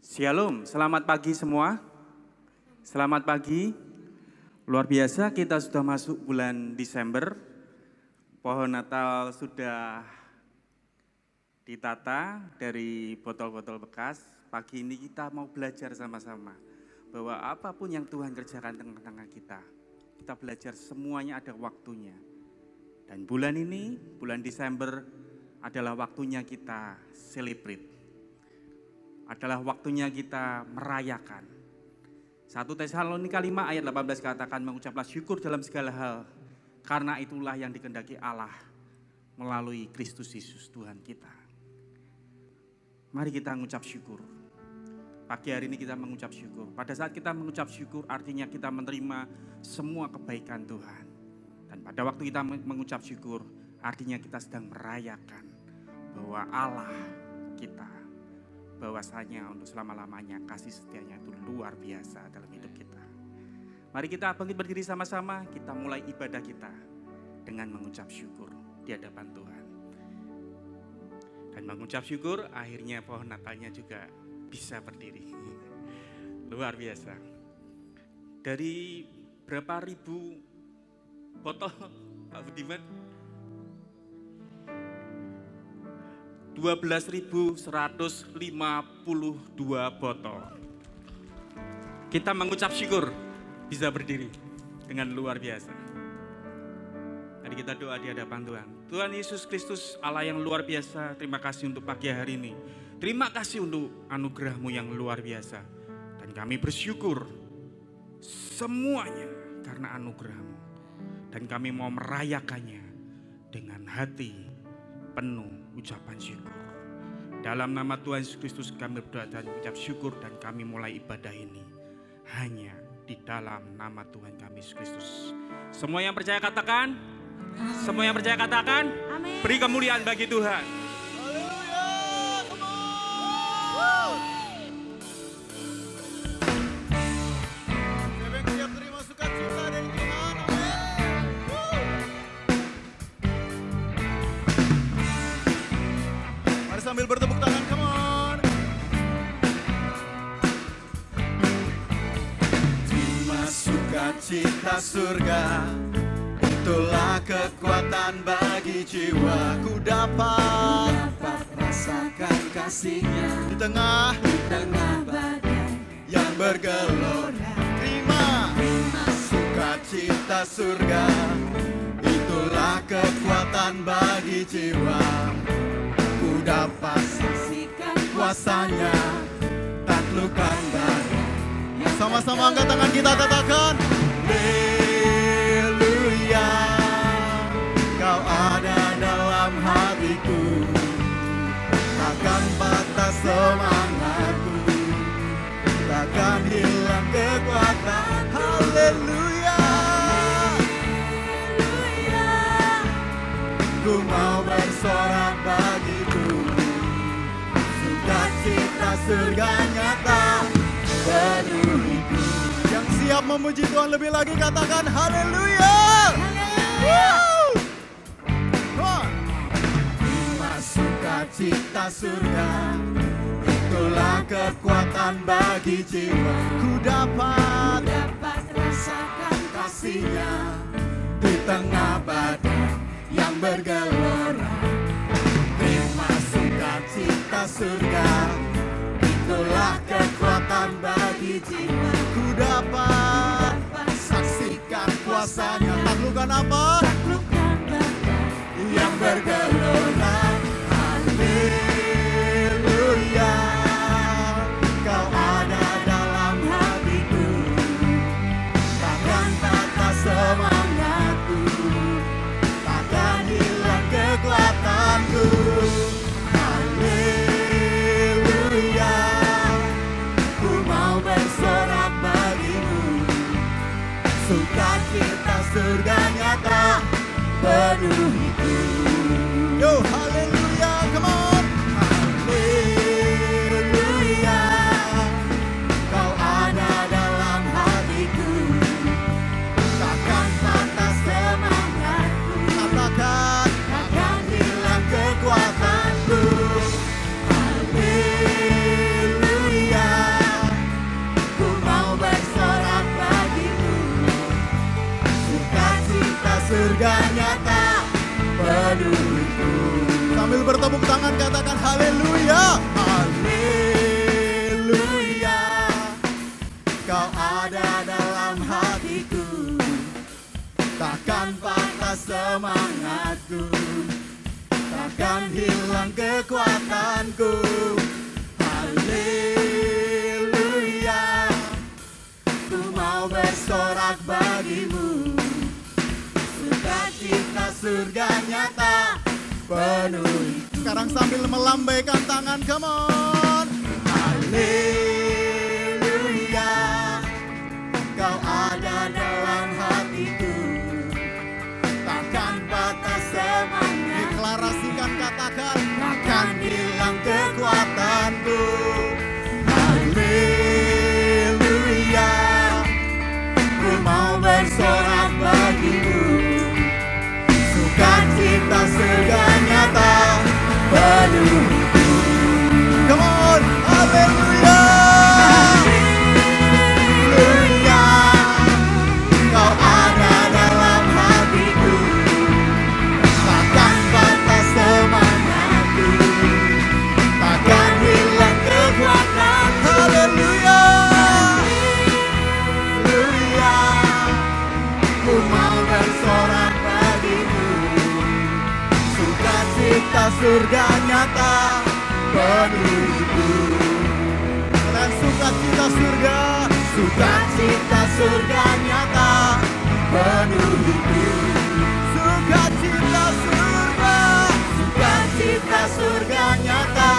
Shalom, selamat pagi semua. Selamat pagi. Luar biasa kita sudah masuk bulan Desember. Pohon Natal sudah ditata dari botol-botol bekas. Pagi ini kita mau belajar sama-sama bahwa apapun yang Tuhan kerjakan tengah-tengah kita belajar semuanya ada waktunya. Dan bulan ini, bulan Desember adalah waktunya kita celebrate. Adalah waktunya kita merayakan. 1 Tesalonika 5 ayat 18 katakan mengucaplah syukur dalam segala hal. Karena itulah yang dikehendaki Allah melalui Kristus Yesus Tuhan kita. Mari kita mengucap syukur. Pagi hari ini kita mengucap syukur. Pada saat kita mengucap syukur artinya kita menerima semua kebaikan Tuhan. Dan pada waktu kita mengucap syukur artinya kita sedang merayakan bahwa Allah kita bahwasanya untuk selama-lamanya kasih setianya itu luar biasa dalam hidup kita. Mari kita bangkit berdiri sama-sama, kita mulai ibadah kita dengan mengucap syukur di hadapan Tuhan. Dan mengucap syukur akhirnya pohon Natalnya juga bisa berdiri. Luar biasa. Dari berapa ribu botol Pak Budiman? 12.152 botol. Kita mengucap syukur bisa berdiri dengan luar biasa. Mari kita doa di hadapan Tuhan. Tuhan Yesus Kristus Allah yang luar biasa, terima kasih untuk pagi hari ini. Terima kasih untuk anugerah-Mu yang luar biasa. Dan kami bersyukur semuanya karena anugerah-Mu. Dan kami mau merayakannya dengan hati penuh ucapan syukur. Dalam nama Tuhan Yesus Kristus kami berdoa dan ucap syukur dan kami mulai ibadah ini hanya di dalam nama Tuhan kami Yesus Kristus. Semua yang percaya katakan, amin. Semua yang percaya katakan, amin. Beri kemuliaan bagi Tuhan. Sambil bertepuk tangan, come on. Terima sukacita surga, itulah kekuatan bagi jiwa. Ku dapat rasakan kasihnya di tengah badai yang bergelora. Terima sukacita surga, itulah kekuatan bagi jiwa. Dapat saksikan kuasanya, taklukkan badai. Sama-sama angkat tangan kita katakan, Haleluya, Kau ada dalam hatiku, takkan patah semangatku, takkan hilang kekuatan. Haleluya, ku mau bersorak bagiku, sukacita surga nyata penuhiku. Yang siap memuji Tuhan lebih lagi katakan haleluya. Terima sukacita surga, itulah kekuatan bagi jiwa. Ku dapat rasakan kasihnya di tengah badai yang bergelora. Terima sukacita surga, itulah kekuatan bagi jiwa. Ku dapat saksikan kuasanya, taklukkan apa? Taklukkan badai yang bergelora. Haleluya, Kau ada dalam hatiku, takkan patah semangatku, kekuatanku. Haleluya, ku mau bersorak bagimu, sukacita surga nyata penuhiku. Yo, haleluya, come on. Haleluya, Kau ada dalam hatiku, takkan patah semangatku, katakan kekuatanku. Haleluya, tangan, katakan haleluya. Haleluya. Kau ada dalam hatiku, takkan patah semangatku, takkan hilang kekuatanku. Haleluya. Ku mau bersorak bagimu, sukacita surga nyata penuh. Sekarang sambil melambaikan tangan, come on. Haleluya. Kau ada dalam hatiku, takkan patah semangat. Deklarasikan, katakan, takkan hilang kekuatanku. Haleluya. Ku mau bersorak bagimu, sukacita surga nyata penuh. Come on, haleluya. Haleluya. Kau ada dalam hatiku, takkan patah semangatku, takkan hilang kekuatan. Haleluya. Haleluya. Ku mau bersorak bagimu, sukacita surga nyata penuhku. Dan sukacita surga, sukacita surga nyata penuhku. Sukacita surga, sukacita surga nyata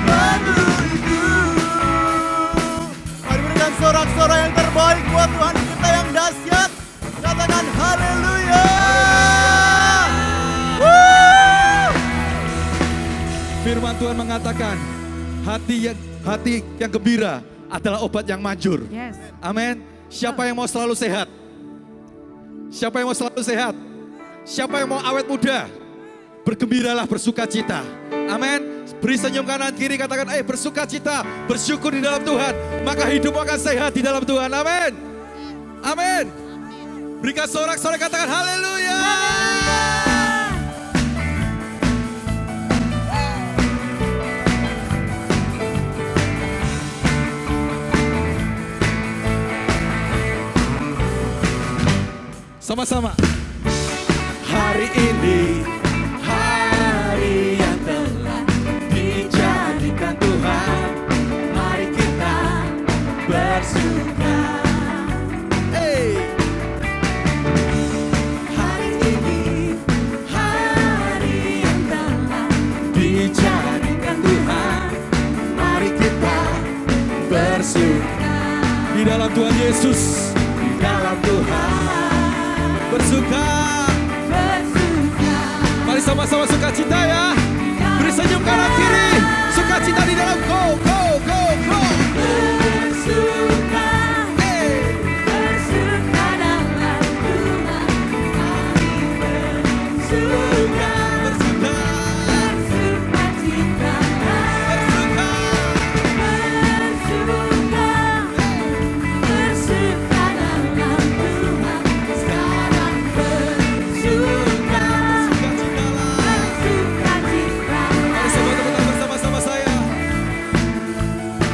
penuhku. Mari berikan sorak-sorai yang terbaik buat Tuhan kita yang dahsyat. Katakan haleluya. Firman Tuhan mengatakan, hati yang gembira adalah obat yang manjur. Yes. Amin. Siapa yang mau selalu sehat? Siapa yang mau selalu sehat? Siapa yang mau awet muda? Bergembiralah, bersukacita. Amin. Beri senyum kanan kiri, katakan, bersukacita, bersyukur di dalam Tuhan. Maka hidup akan sehat di dalam Tuhan. Amin. Amin. Berikan sorak-sorai, katakan haleluya. Sama-sama. Hari ini hari yang telah dijadikan Tuhan, mari kita bersuka. Hari ini hari yang telah dijadikan Tuhan, mari kita bersuka. Di dalam Tuhan Yesus, di dalam Tuhan bersuka. Mari sama-sama sukacita ya. Beri senyum kanan kiri. Sukacita di dalam go. Bersuka. Bersuka dalam Tuhan. Mari bersuka. Bersukacita. Bersuka. Bersuka dalam Tuhan. Sekarang bersuka. Mari semua teman-teman bersama-sama saya.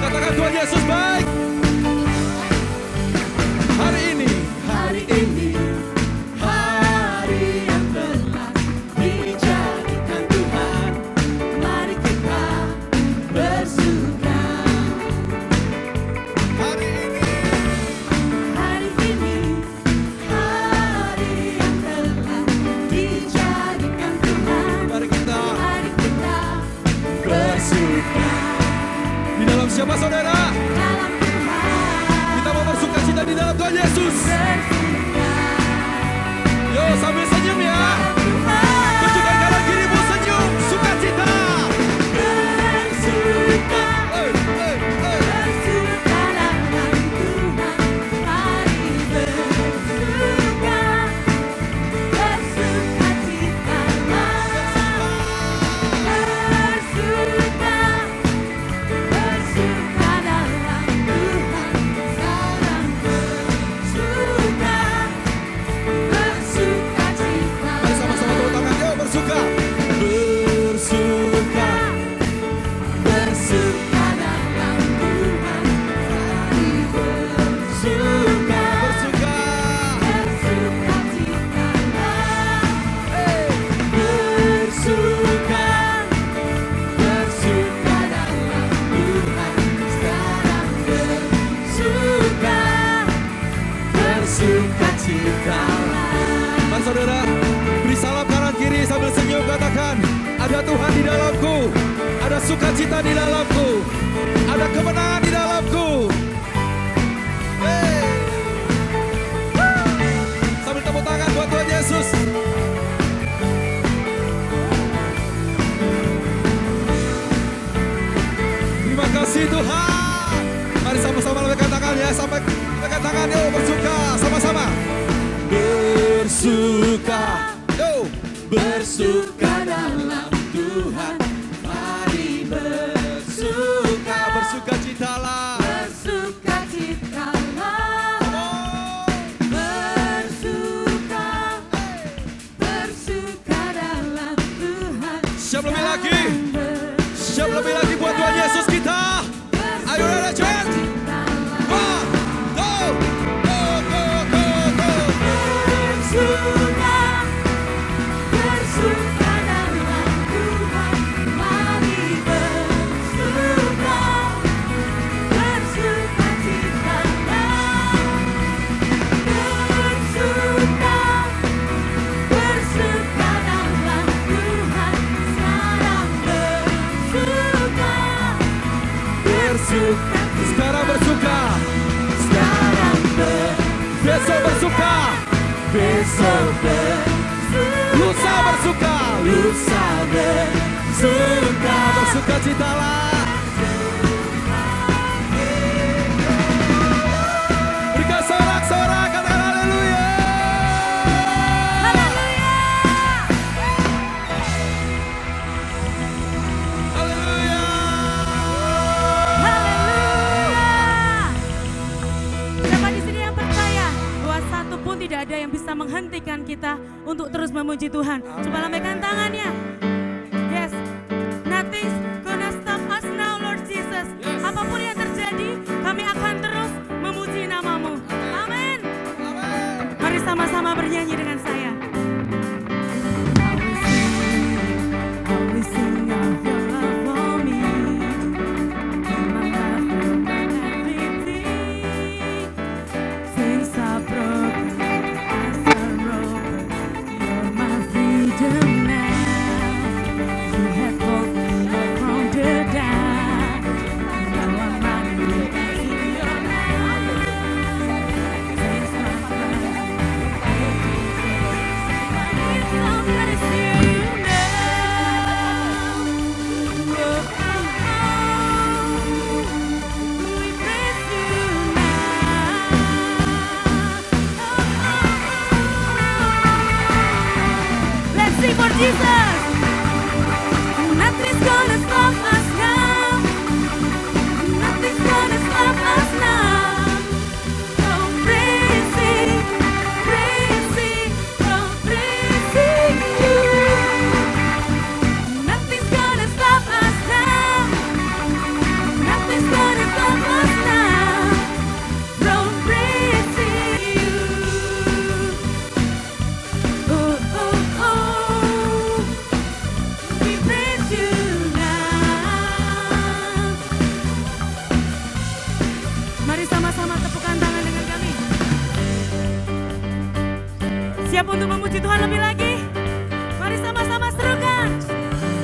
Katakan Tuhan Yesus baik. Hari ini hari yang telah dijadikan Tuhan, mari kita bersuka. Hari ini hari yang telah dijadikan Tuhan, mari kita bersuka. Di dalam siapa saudara? Dalam Tuhan. Kita mau bersukacita di dalam Tuhan Yesus. Yo, sambil senyum ya. Tunjukkan kanan kirimu senyum, sukacita. Bersuka. Bersuka dalam Tuhan. Mari bersuka. Bersukacita. Bersuka. Bersuka dalam Tuhan. Sekarang bersuka. Mari saudara, beri salam kanan kiri sambil senyum, katakan, ada Tuhan di dalamku, ada sukacita di dalamku, ada kemenangan di dalamku. Hey. Sambil tepuk tangan buat Tuhan Yesus. Terima kasih Tuhan. Mari sama-sama lambaikan tangan ya, sampai lambaikan tangan, yuk bersuka sama-sama. Bersuka, yuk bersuka dalam Tuhan. Mari bersuka, bersuka citalah, bersuka citalah. Bersuka, bersuka dalam Tuhan. Siap lebih lagi, siap lebih lagi buat Tuhan Yesus kita. Ayo ada chat. One, go, go, go, go, go. Bersuka, bersuka dalam Tuhan. Mari bersuka, bersuka citalah. Bersuka, bersuka dalam Tuhan. Sekarang bersuka, bersuka. Sekarang bersuka, sekarang besok bersuka, besok bersuka, lusa bersuka, lusa bersuka, bersuka citalah. Berikan sorak-sorak, katakan haleluya. Haleluya. Haleluya. Siapa di sini yang percaya bahwa satu pun tidak ada yang bisa menghentikan kita untuk terus memuji Tuhan? Coba lambaikan tangannya. Yes, nothing's gonna stop us now, Lord Jesus. Apapun yang terjadi, kami akan terus memuji namamu. Amin. Mari sama-sama bernyanyi dengan saya. I will sing of your love for me. My life, my everything. Since I broke, I surrendered. You're my freedom now. You have called me up from the dark. Now I'm running in your love. Since my life, praise you now. We praise you now. Let's sing for Jesus. Nothing's gonna stop us now. Nothing's gonna stop us now. From praising, praising, from praising you. Nothing's gonna stop us now. Nothing's gonna stop us now. From praising you. Oh, oh, oh. We praise you now. Mari sama-sama tepukkan tangan dengan kami. Siap untuk memuji Tuhan lebih lagi? Mari sama-sama serukan.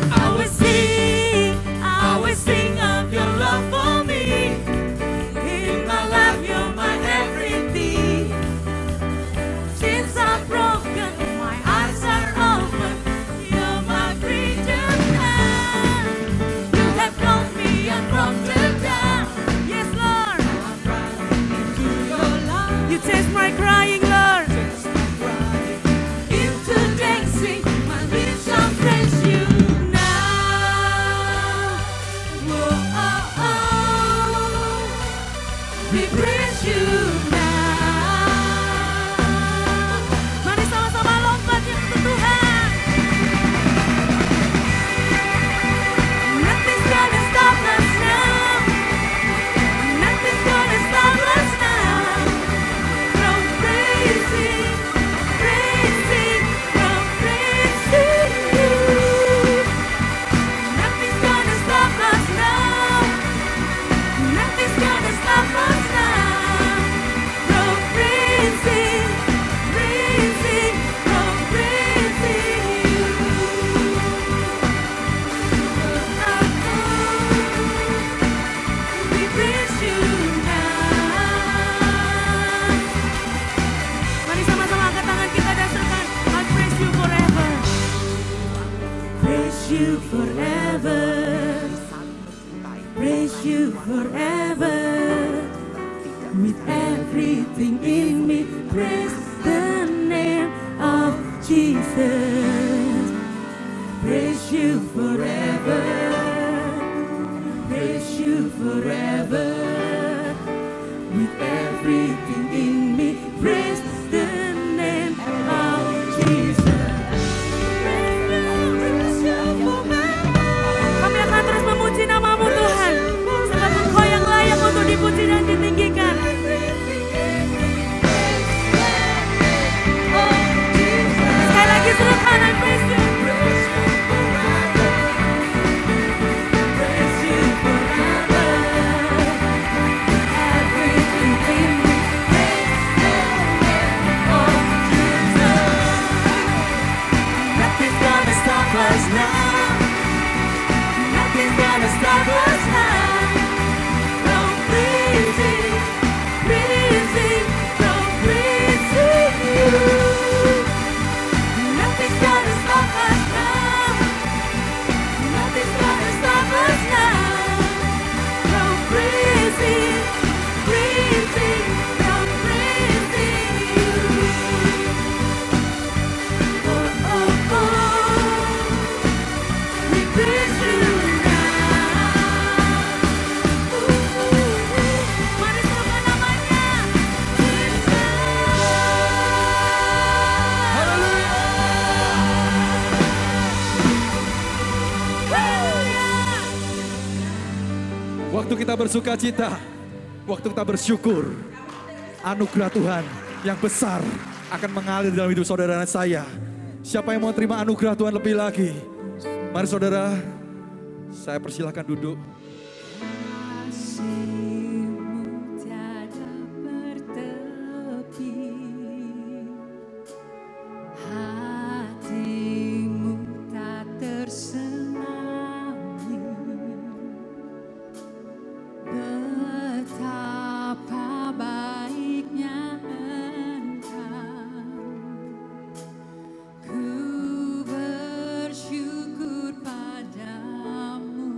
I will sing of your love for me. In my life, you're my everything. Since I'm broken, my eyes are open. You're my freedom now. You have called me up from the dark. Yes, Lord. Into your love. You taste my crying, Lord. Into dancing, my lips shall praise you now. Whoa, oh, oh. We praise you now. Mari sama-sama lompat ya untuk Tuhan. Nothing's gonna stop us now. Nothing's gonna stop us now. From praising, praising, from praising you. Nothing's gonna stop us now. Nothing's gonna stop us now. you forever. Praise you forever. With everything in me, praise the name of Jesus. Praise you forever. Praise you forever. With everything in me, praise the name of Jesus. Kami akan terus memuji nama-Mu Tuhan, sebab Engkau yang layak untuk dipuji dan ditinggikan. Sekali lagi serahkan dan praise you. Praise you forever. Everything in me, praise the name of Jesus. Nothing's gonna stop us now. Nothing's gonna stop us now. No praising, praising, no praising you. Nothing's gonna stop us now. Nothing's gonna stop us now. No praising, praising, no praising you. Oh, oh, oh. We praise you now. Mari sembah namanya, Jesus. Haleluya. Waktu kita bersuka cita, waktu kita bersyukur, anugerah Tuhan yang besar akan mengalir dalam hidup saudara dan saya. Siapa yang mau terima anugerah Tuhan lebih lagi? Mari saudara, saya persilahkan duduk. Kasih-Mu tiada bertepi, hati-Mu tak tersenangi. Betapa baiknya Engkau, ku bersyukur padamu.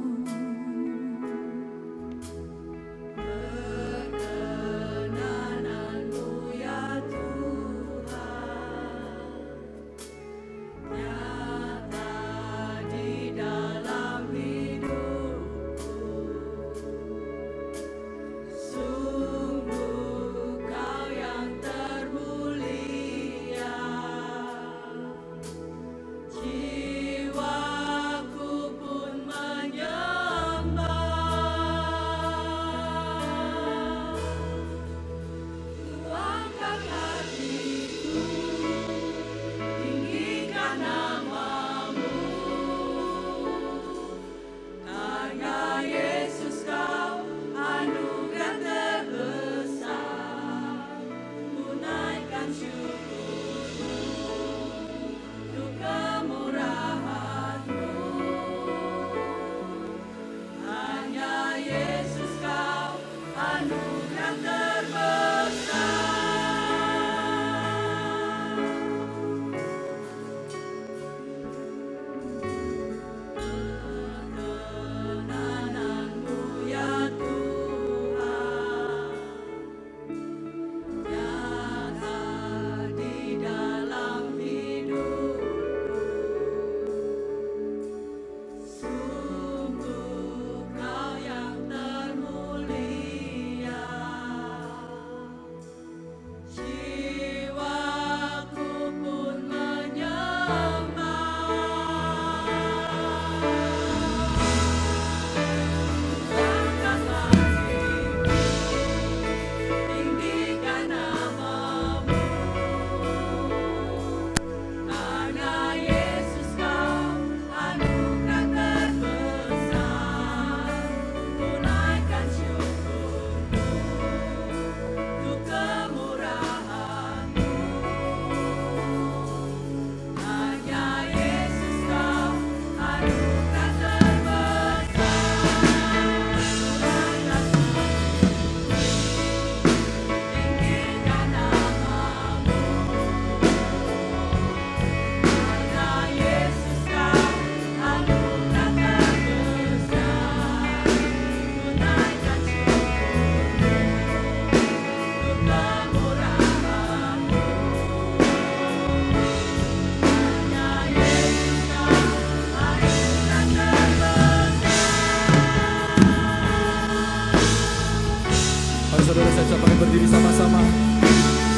saudara saya pakai berdiri sama-sama.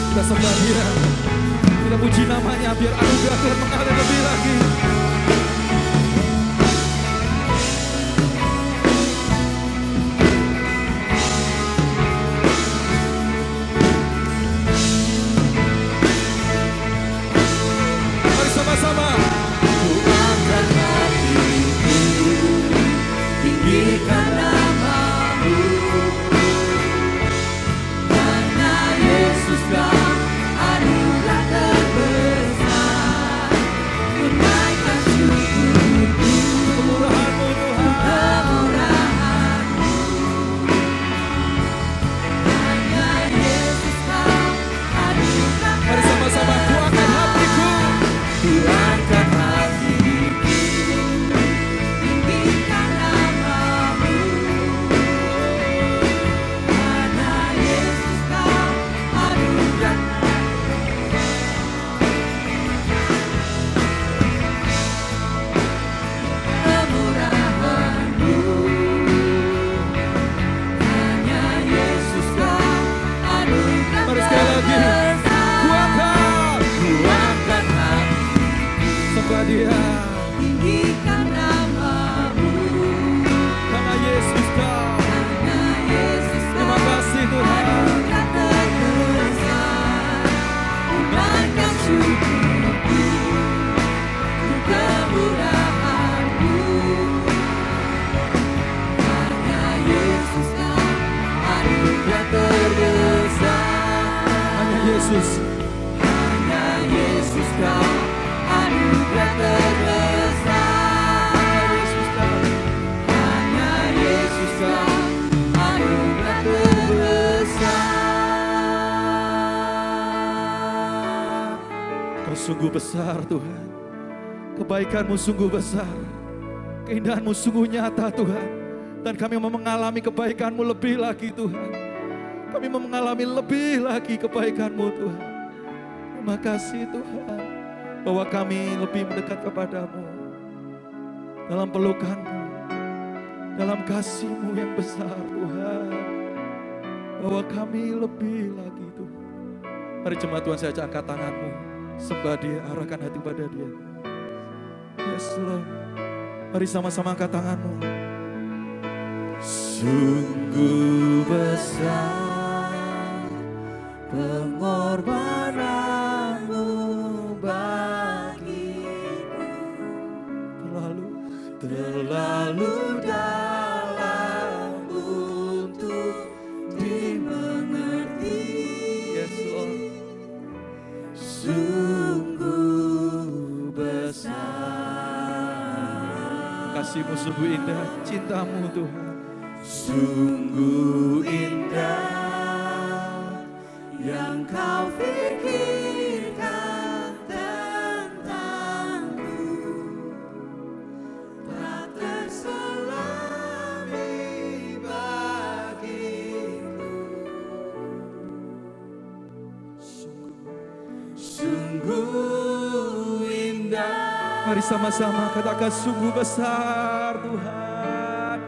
Kita sembah Dia. Kita puji namanya biar anugerah Tuhan mengalir lebih lagi. Mari sama-sama. Ku angkat hatiku, tinggikan nama-Mu. Hanya Yesus Kau anugerah terbesar. Ku naikkan syukurku, Kemurahan-Mu Tuhan. kemurahan-Mu. Hanya Yesus Kau anugerah Mari sama-sama. Ku angkat hatiku. Ku angkat hatiku, tinggikan nama-Mu. Hanya Yesus Kau anugerah kemurahan-Mu. Hanya Yesus Kau anugerah Mari sekali lagi. Ku angkat. Ku angkat hati, Sembah Dia. tinggikan nama-Mu. Karena Yesus Kau. Hanya Yesus Terima Kau kasih Tuhan. anugerah terbesar. Ku naikkan syukurku, ku kemurahan-Mu. Hanya Yesus Kau anugerah terbesar. Hanya Yesus. Hanya Yesus Kau anugerah terbesar. Hanya Yesus Kau anugerah terbesar. Kau sungguh besar Tuhan. Kebaikan-Mu sungguh besar. Keindahan-Mu sungguh nyata Tuhan. Dan kami mau mengalami kebaikan-Mu lebih lagi Tuhan. Kami mau mengalami lebih lagi kebaikan-Mu Tuhan. Terima kasih Tuhan. Bahwa kami lebih mendekat kepadamu. Dalam pelukan-Mu. Dalam kasih-Mu yang besar Tuhan. Bahwa kami lebih lagi Tuhan. Mari jemaat Tuhan, saya ajak angkat tanganmu. Sembah Dia, arahkan hati pada Dia. Yes Lord. Mari sama-sama angkat tanganmu. Sungguh besar pengorbanan-Mu bagiku, terlalu dalam untuk dimengerti. Yes Lord. Sungguh besar Kasih-Mu sungguh indah, cinta-Mu Tuhan. sungguh indah yang Kau pikirkan tentangku, tak terselami bagiku. Sungguh indah. Mari sama-sama katakan sungguh besar Tuhan.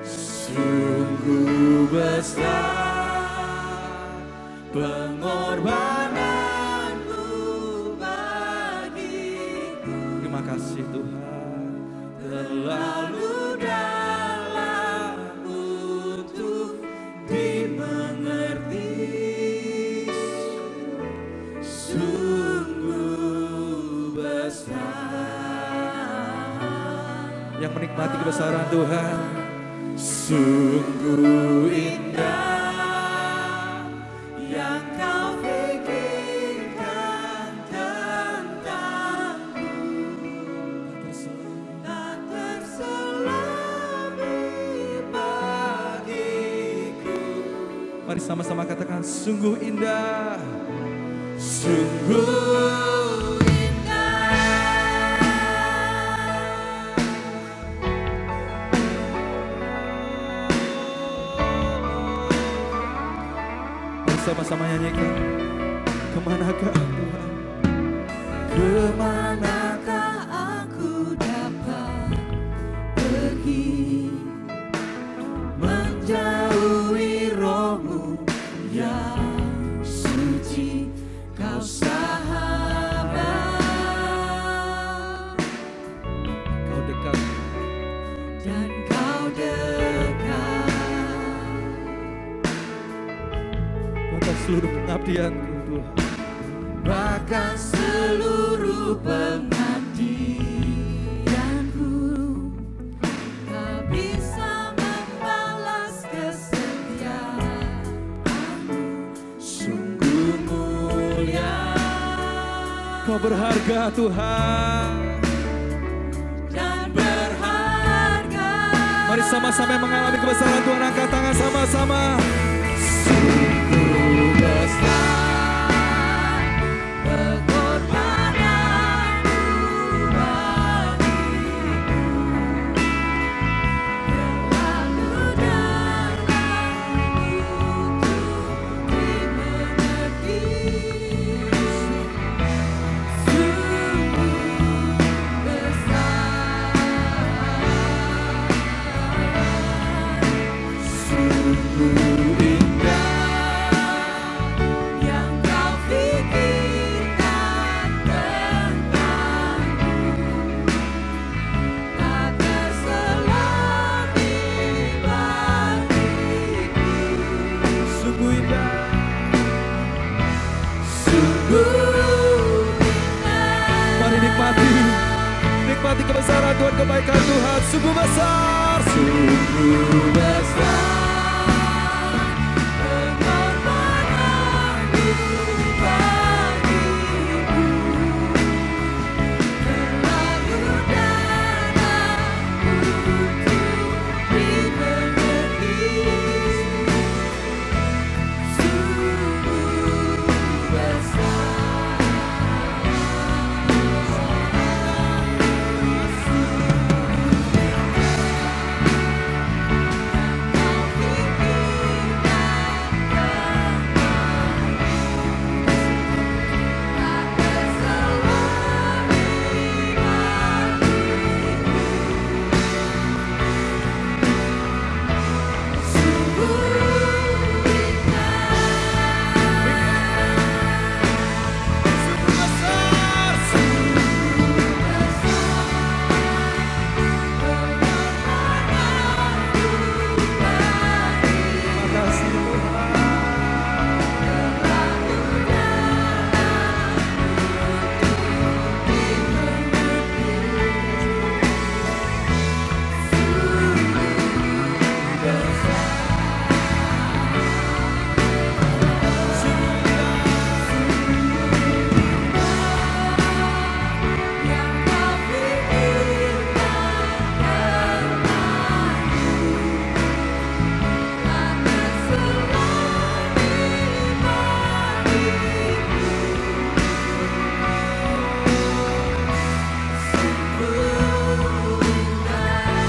Sungguh besar pengorbanan-Mu bagiku, Terima kasih Tuhan. terlalu dalam untuk dimengerti. Sungguh besar, Yang menikmati kebesaran Tuhan. sungguh indah yang Kau pikirkan tentangku, tak terselami bagiku. Mari sama-sama katakan sungguh indah. Sungguh indah. Mari sama-sama nyanyikan. Kemanakah Tuhan? Kemanakah aku dapat pergi, menjauhi Roh-Mu sahabat, Kau dekat. dan kau dekat. Bahkan seluruh pengabdianku Tuhan. Bahkan seluruh pengabdianku tak bisa membalas kesetiaanmu. Sungguh mulia Kau berharga Tuhan. dan berharga. Mari sama-sama mengalami kebesaran Tuhan. Angkat tangan sama-sama. Sungguh besar pengorbananmu bagiku, terlalu dalam untuk dimengerti. Sungguh besar, sungguh indah yang kau pikirkan tentangku, tak terselami bagiku. Sungguh indah. Sungguh Mari nikmati. Nikmati kebesaran Tuhan, kebaikan Tuhan. Sungguh besar. sungguh besar pengorbananmu bagiku, terlalu dalam untuk dimengerti. Sungguh besar,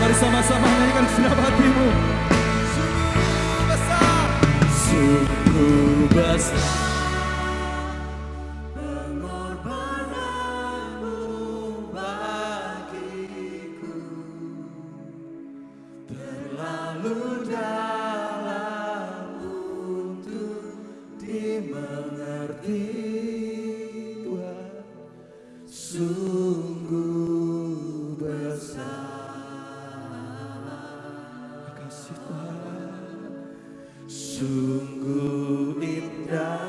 Mari sama-sama nyanyikan segenap hatimu. Sungguh besar. sungguh besar pengorbananmu bagiku, terlalu dalam untuk dimengerti. Tuhan, sungguh besar. Kasih Tuhan. Sungguh indah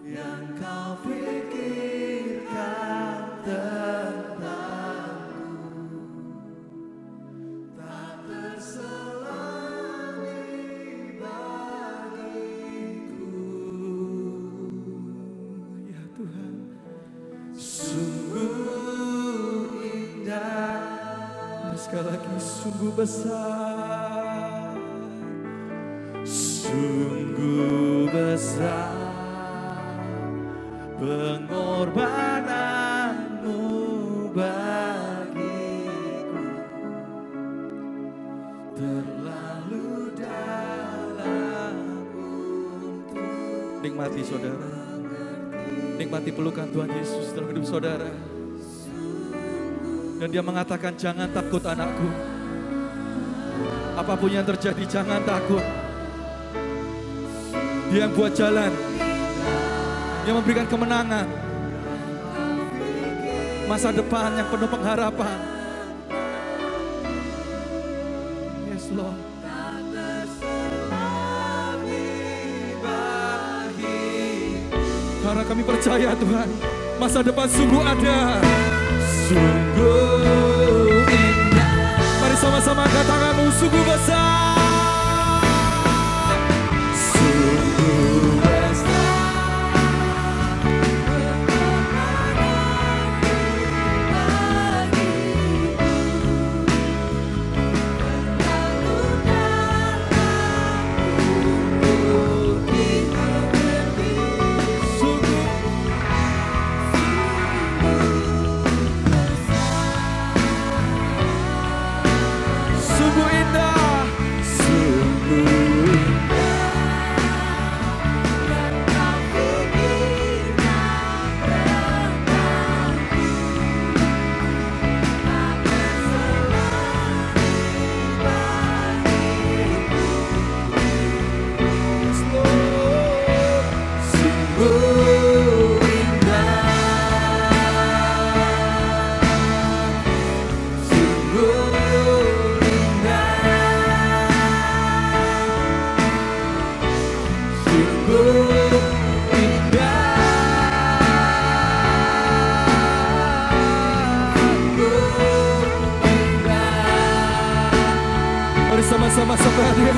yang kau pikirkan tentangku, tak terselami bagiku. Ya Tuhan. Sungguh indah, Mari sekali lagi. Sungguh besar. sungguh besar pengorbananmu bagiku, terlalu dalam untuk Nikmati saudara. Nikmati pelukan Tuhan Yesus dalam hidup saudara. Dan dia mengatakan, jangan takut anakku. Apapun yang terjadi, jangan takut. Dia yang buat jalan. yang memberikan kemenangan. Masa depan yang penuh pengharapan. Yes, Lord. Karena kami percaya Tuhan, masa depan sungguh ada. Sungguh indah. Mari sama-sama angkat tanganmu, sungguh besar. Sungguh besar. Sama-sama sembah Dia.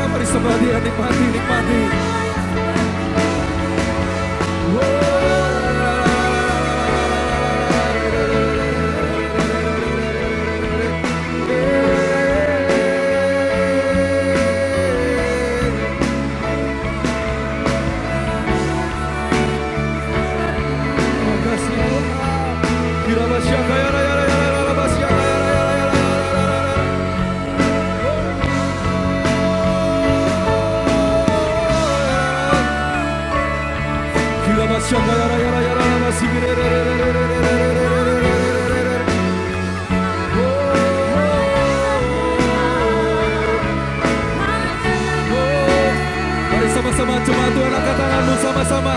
Mari sembah Dia, nikmati, nikmati. Mari sama-sama jemaat Tuhan, angkat tanganmu sama-sama.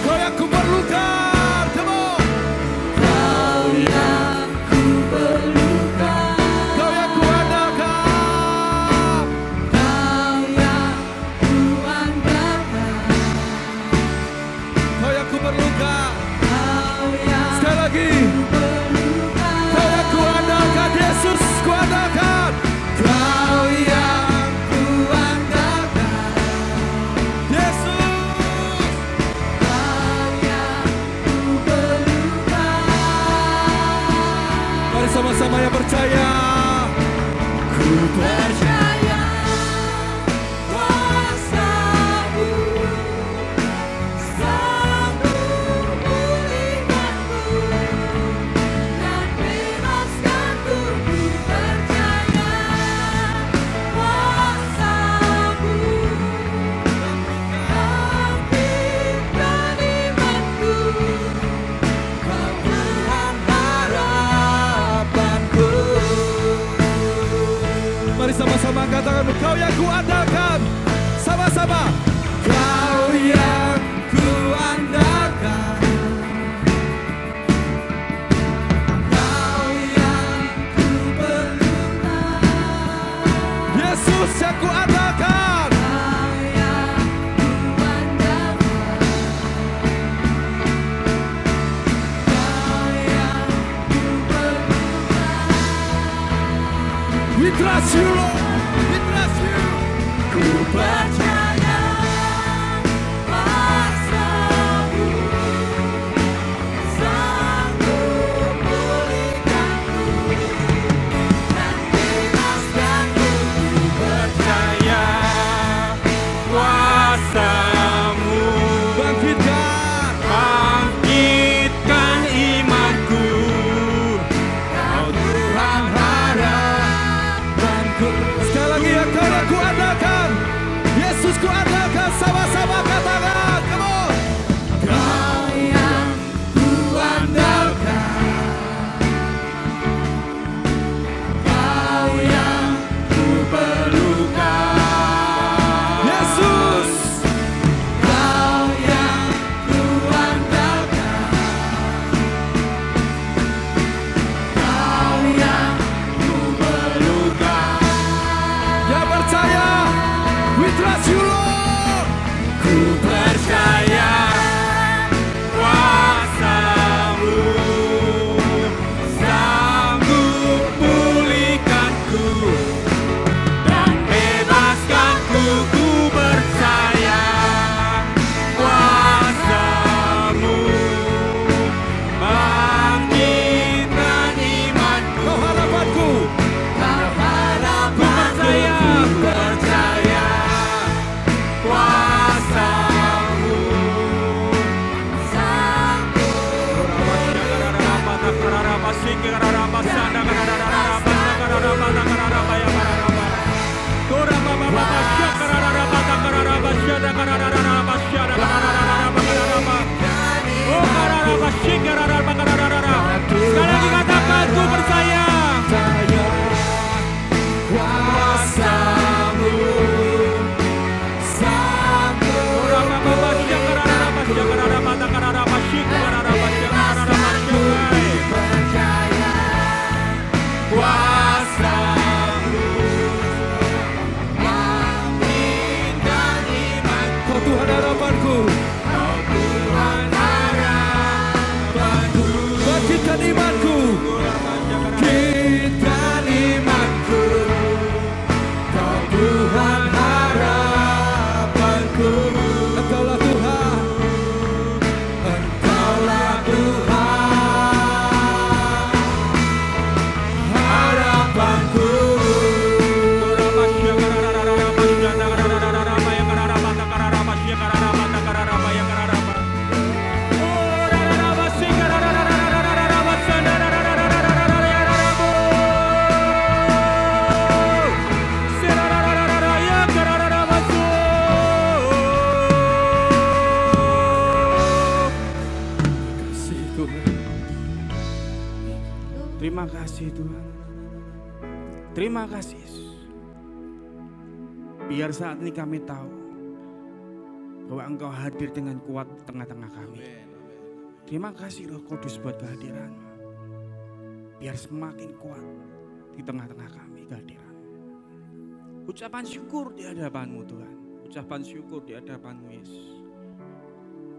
Kau yang kuperlukan, come on. Kau yang kuperlukan, kau yang kuandalkan, kau yang kuandalkan, kau yang kuperlukan, kau yang sekali lagi. Yesus kuandalkan, kau yang kuandalkan, Yesus, kau yang kuperlukan. Mari sama-sama yang percaya, ku percaya kuasa-Mu sanggup pulihkanku dan bebaskanku. Mari sama-sama angkat tanganmu, kau yang kuandalkan, sama-sama. Kau yang kuandalkan, kau yang kuperlukan, Yesus yang kuandalkan, kau yang kuandalkan, kau yang kuperlukan. We trust you, Lord. We trust you. Ku percaya kuasa-Mu sanggup pulihkanku dan bebaskanku. Ku percaya kuasa-Mu bangkitkan imanku. Kau Tuhan harapan. Terima kasih Tuhan. Terima kasih Yesus. Biar saat ini kami tahu bahwa Engkau hadir dengan kuat di tengah-tengah kami. Terima kasih Roh Kudus buat kehadiran-Mu. Biar semakin kuat di tengah-tengah kami kehadiran. Ucapan syukur di hadapan-Mu Tuhan. Ucapan syukur di hadapan-Mu Yesus.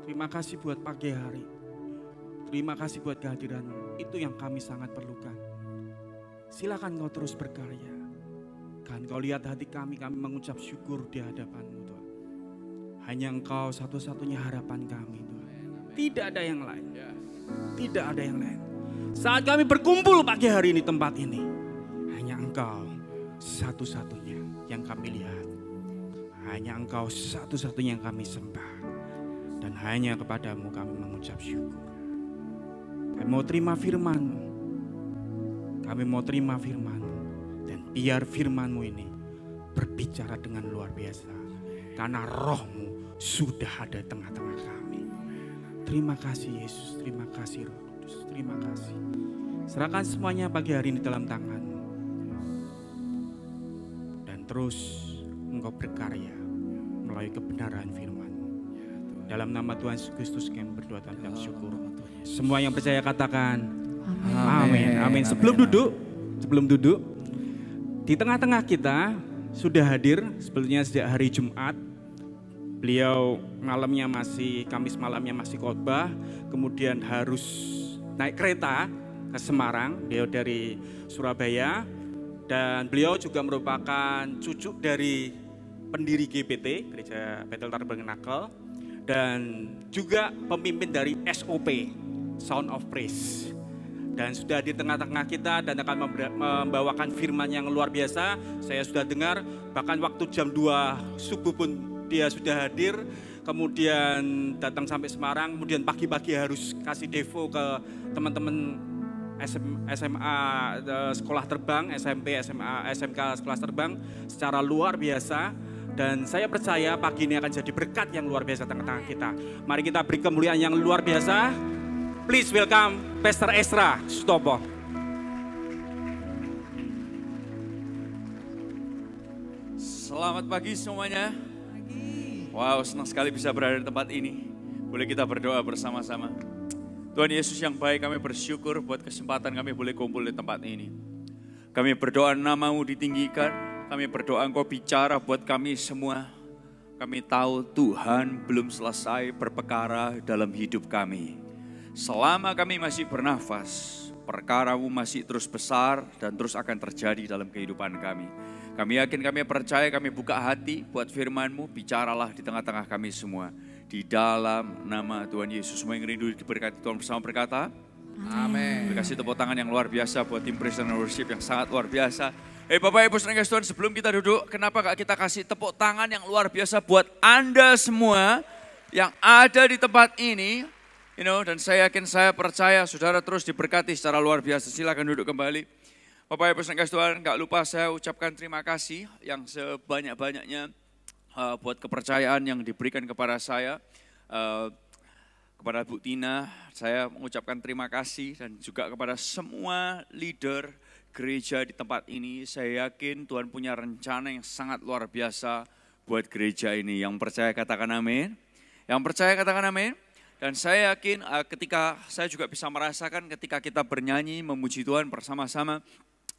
Terima kasih buat pagi hari. Terima kasih buat kehadiran-Mu. Itu yang kami sangat perlukan. Silakan Kau terus berkarya. Kan Kau lihat hati kami mengucap syukur di hadapan-Mu Tuhan. Hanya Engkau satu-satunya harapan kami Tuhan. Tidak ada yang lain. Tidak ada yang lain. Saat kami berkumpul pagi hari ini tempat ini. Hanya Engkau satu-satunya yang kami lihat. Hanya Engkau satu-satunya yang kami sembah. Dan hanya kepadamu kami mengucap syukur. Kami mau terima firman-Mu. Kami mau terima firman-Mu. Dan biar firman-Mu ini berbicara dengan luar biasa. Karena Roh-Mu sudah ada di tengah-tengah kami. Terima kasih Yesus, terima kasih Roh Kudus, terima kasih. Serahkan semuanya pagi hari ini dalam tangan-Mu. Dan terus Engkau berkarya melalui kebenaran firman-Mu. Dalam nama Tuhan Yesus Kristus kami berdoa dan syukur. Semua yang percaya katakan amin. Amin. Sebelum duduk, di tengah-tengah kita sudah hadir sebetulnya sejak hari Jumat. Beliau Kamis malamnya masih khotbah, kemudian harus naik kereta ke Semarang, beliau dari Surabaya, dan beliau juga merupakan cucu dari pendiri GPT, Gereja Bethel Tabernakel, dan juga pemimpin dari SOP, Sound of Praise. Dan sudah di tengah-tengah kita dan akan membawakan firman yang luar biasa. Saya sudah dengar, bahkan waktu jam 2 subuh pun dia sudah hadir. Kemudian datang sampai Semarang, kemudian pagi-pagi harus kasih devo ke teman-teman SMA sekolah terbang, SMP, SMA, SMK sekolah terbang secara luar biasa. Dan saya percaya pagi ini akan jadi berkat yang luar biasa tengah-tengah kita. Mari kita beri kemuliaan yang luar biasa. Please welcome Pastor Ezra Sutopo. Selamat pagi semuanya. Wow, senang sekali bisa berada di tempat ini. Boleh kita berdoa bersama-sama. Tuhan Yesus yang baik, kami bersyukur buat kesempatan kami boleh kumpul di tempat ini. Kami berdoa nama-Mu ditinggikan. Kami berdoa Engkau bicara buat kami semua. Kami tahu Tuhan belum selesai berperkara dalam hidup kami. Selama kami masih bernafas, perkara-Mu masih terus besar dan terus akan terjadi dalam kehidupan kami. Kami yakin, kami percaya, kami buka hati buat firman-Mu, bicaralah di tengah-tengah kami semua. Di dalam nama Tuhan Yesus, semua yang rindu diberkati Tuhan bersama berkata, amin. Terima kasih tepuk tangan yang luar biasa buat tim praise and worship yang sangat luar biasa. Bapak Ibu saudara Tuhan, sebelum kita duduk, kenapa gak kita kasih tepuk tangan yang luar biasa buat Anda semua yang ada di tempat ini. Dan saya yakin, saya percaya saudara terus diberkati secara luar biasa. Silakan duduk kembali. Bapak Ibu saudara Tuhan, gak lupa saya ucapkan terima kasih yang sebanyak-banyaknya buat kepercayaan yang diberikan kepada saya. Kepada Bu Tina, saya mengucapkan terima kasih dan juga kepada semua leader gereja di tempat ini. Saya yakin Tuhan punya rencana yang sangat luar biasa buat gereja ini. Yang percaya katakan amin. Yang percaya katakan amin. Dan saya yakin ketika saya juga bisa merasakan ketika kita bernyanyi memuji Tuhan bersama-sama.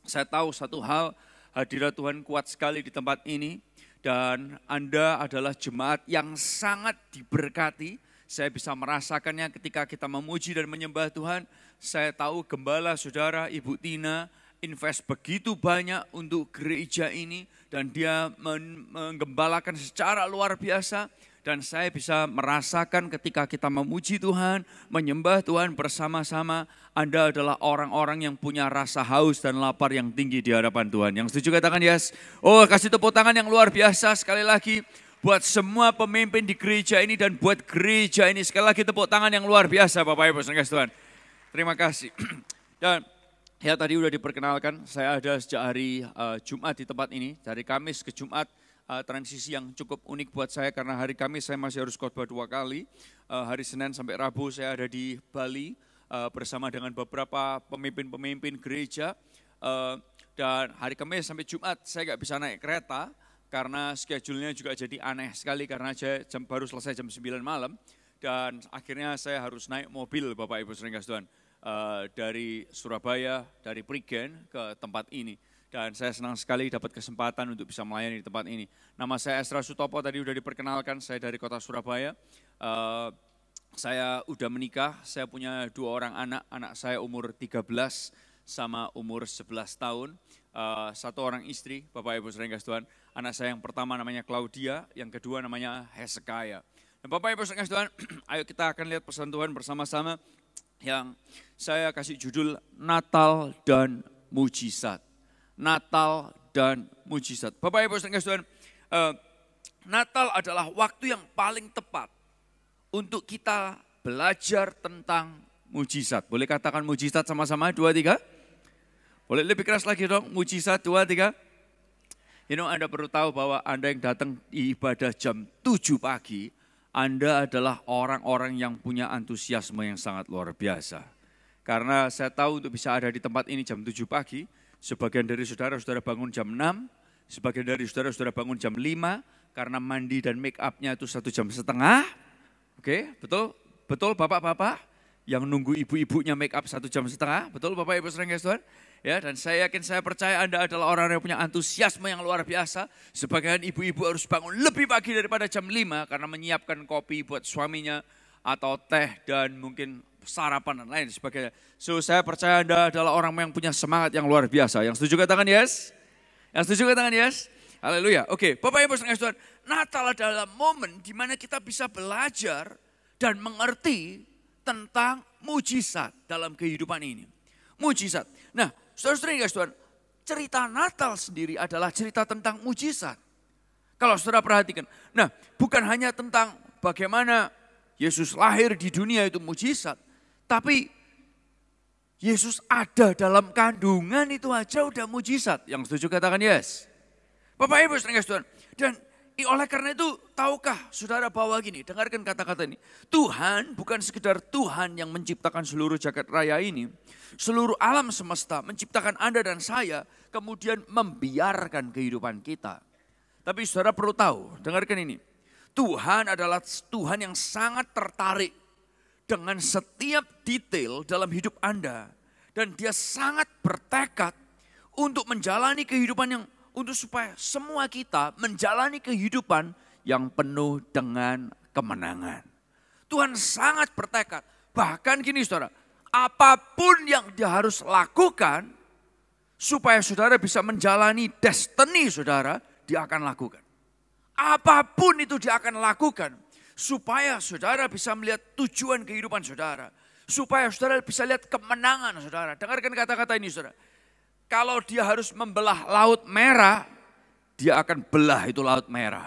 Saya tahu satu hal, hadirat Tuhan kuat sekali di tempat ini. Dan Anda adalah jemaat yang sangat diberkati. Saya bisa merasakannya ketika kita memuji dan menyembah Tuhan. Saya tahu gembala saudara, Ibu Tina, invest begitu banyak untuk gereja ini dan dia menggembalakan secara luar biasa. Dan saya bisa merasakan ketika kita memuji Tuhan, menyembah Tuhan bersama-sama, Anda adalah orang-orang yang punya rasa haus dan lapar yang tinggi di hadapan Tuhan. Yang setuju katakan yes. Oh, kasih tepuk tangan yang luar biasa sekali lagi buat semua pemimpin di gereja ini dan buat gereja ini. Sekali lagi tepuk tangan yang luar biasa Bapak Ibu saudara Tuhan. Terima kasih. Dan ya tadi udah diperkenalkan, saya ada sejak hari Jumat di tempat ini. Dari Kamis ke Jumat, transisi yang cukup unik buat saya karena hari Kamis saya masih harus khotbah 2 kali. Hari Senin sampai Rabu saya ada di Bali. bersama dengan beberapa pemimpin-pemimpin gereja. Dan hari Kamis sampai Jumat saya nggak bisa naik kereta karena schedule-nya juga jadi aneh sekali karena saya baru selesai jam 9 malam. Dan akhirnya saya harus naik mobil Bapak Ibu saudara sekalian dari Surabaya, dari Prigen ke tempat ini. Dan saya senang sekali dapat kesempatan untuk bisa melayani di tempat ini. Nama saya Esra Sutopo, tadi sudah diperkenalkan, saya dari kota Surabaya. Saya udah menikah, saya punya 2 orang anak saya umur 13 sama umur 11 tahun. 1 orang istri, Bapak Ibu saudara sekalian. Anak saya yang pertama namanya Claudia, yang kedua namanya Hezekiah. Dan Bapak Ibu saudara sekalian, ayo kita akan lihat pesan Tuhan bersama-sama yang saya kasih judul Natal dan Mujizat. Natal dan mujizat. Bapak Ibu saudara, Natal adalah waktu yang paling tepat untuk kita belajar tentang mujizat. Boleh katakan mujizat sama-sama, 2, 3? Boleh lebih keras lagi dong, mujizat, 2, 3? Anda perlu tahu bahwa Anda yang datang di ibadah jam 7 pagi, Anda adalah orang-orang yang punya antusiasme yang sangat luar biasa. Karena saya tahu untuk bisa ada di tempat ini jam 7 pagi, sebagian dari saudara bangun jam 6, sebagian dari saudara bangun jam 5, karena mandi dan make up-nya itu 1,5 jam. Oke, betul? Betul bapak-bapak yang nunggu ibu-ibunya make up 1,5 jam. Betul Bapak Ibu saudara? Ya, dan saya yakin, saya percaya Anda adalah orang yang punya antusiasme yang luar biasa. Sebagian ibu-ibu harus bangun lebih pagi daripada jam 5 karena menyiapkan kopi buat suaminya atau teh dan mungkin sarapan dan lain sebagainya. So, saya percaya Anda adalah orang yang punya semangat yang luar biasa. Yang setuju katakan yes? Yang setuju katakan yes? Haleluya. Oke, Bapak Ibu saudara, Natal adalah momen di mana kita bisa belajar dan mengerti tentang mujizat dalam kehidupan ini. Mujizat. Nah, saudara-saudara, cerita Natal sendiri adalah cerita tentang mujizat. Kalau saudara perhatikan, nah bukan hanya tentang bagaimana Yesus lahir di dunia itu mujizat, tapi Yesus ada dalam kandungan itu aja udah mujizat. Yang setuju katakan yes. Bapak Ibu saudara, dan oleh karena itu tahukah saudara bahwa gini, dengarkan kata-kata ini. Tuhan bukan sekedar Tuhan yang menciptakan seluruh jagat raya ini, seluruh alam semesta, menciptakan Anda dan saya, kemudian membiarkan kehidupan kita. Tapi saudara perlu tahu, dengarkan ini. Tuhan adalah Tuhan yang sangat tertarik dengan setiap detail dalam hidup Anda. Dan dia sangat bertekad untuk menjalani kehidupan yang, untuk supaya semua kita menjalani kehidupan yang penuh dengan kemenangan. Tuhan sangat bertekad. Bahkan gini saudara, apapun yang dia harus lakukan supaya saudara bisa menjalani destiny saudara, dia akan lakukan. Apapun itu dia akan lakukan supaya saudara bisa melihat tujuan kehidupan saudara. Supaya saudara bisa lihat kemenangan saudara. Dengarkan kata-kata ini saudara. Kalau dia harus membelah laut merah, dia akan belah itu laut merah.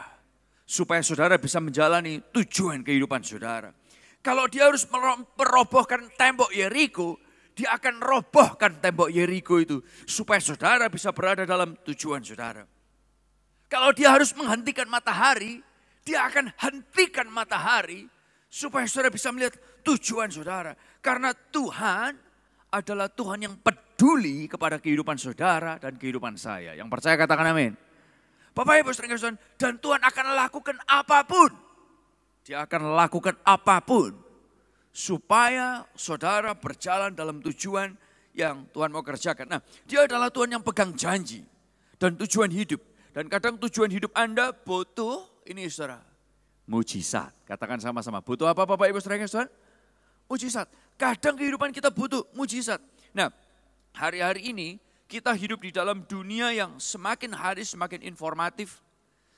Supaya saudara bisa menjalani tujuan kehidupan saudara. Kalau dia harus merobohkan tembok Yeriko, dia akan robohkan tembok Yeriko itu. Supaya saudara bisa berada dalam tujuan saudara. Kalau dia harus menghentikan matahari, dia akan hentikan matahari. Supaya saudara bisa melihat tujuan saudara. Karena Tuhan adalah Tuhan yang peduli kepada kehidupan saudara dan kehidupan saya. Yang percaya katakan amin. Bapak Ibu saudara, dan Tuhan akan lakukan apapun. Dia akan lakukan apapun. Supaya saudara berjalan dalam tujuan yang Tuhan mau kerjakan. Nah, dia adalah Tuhan yang pegang janji dan tujuan hidup. Dan kadang tujuan hidup Anda butuh, ini saudara, mujizat. Katakan sama-sama, butuh apa Bapak Ibu saudara? Mujizat. Kadang kehidupan kita butuh mujizat. Nah, hari-hari ini kita hidup di dalam dunia yang semakin hari semakin informatif.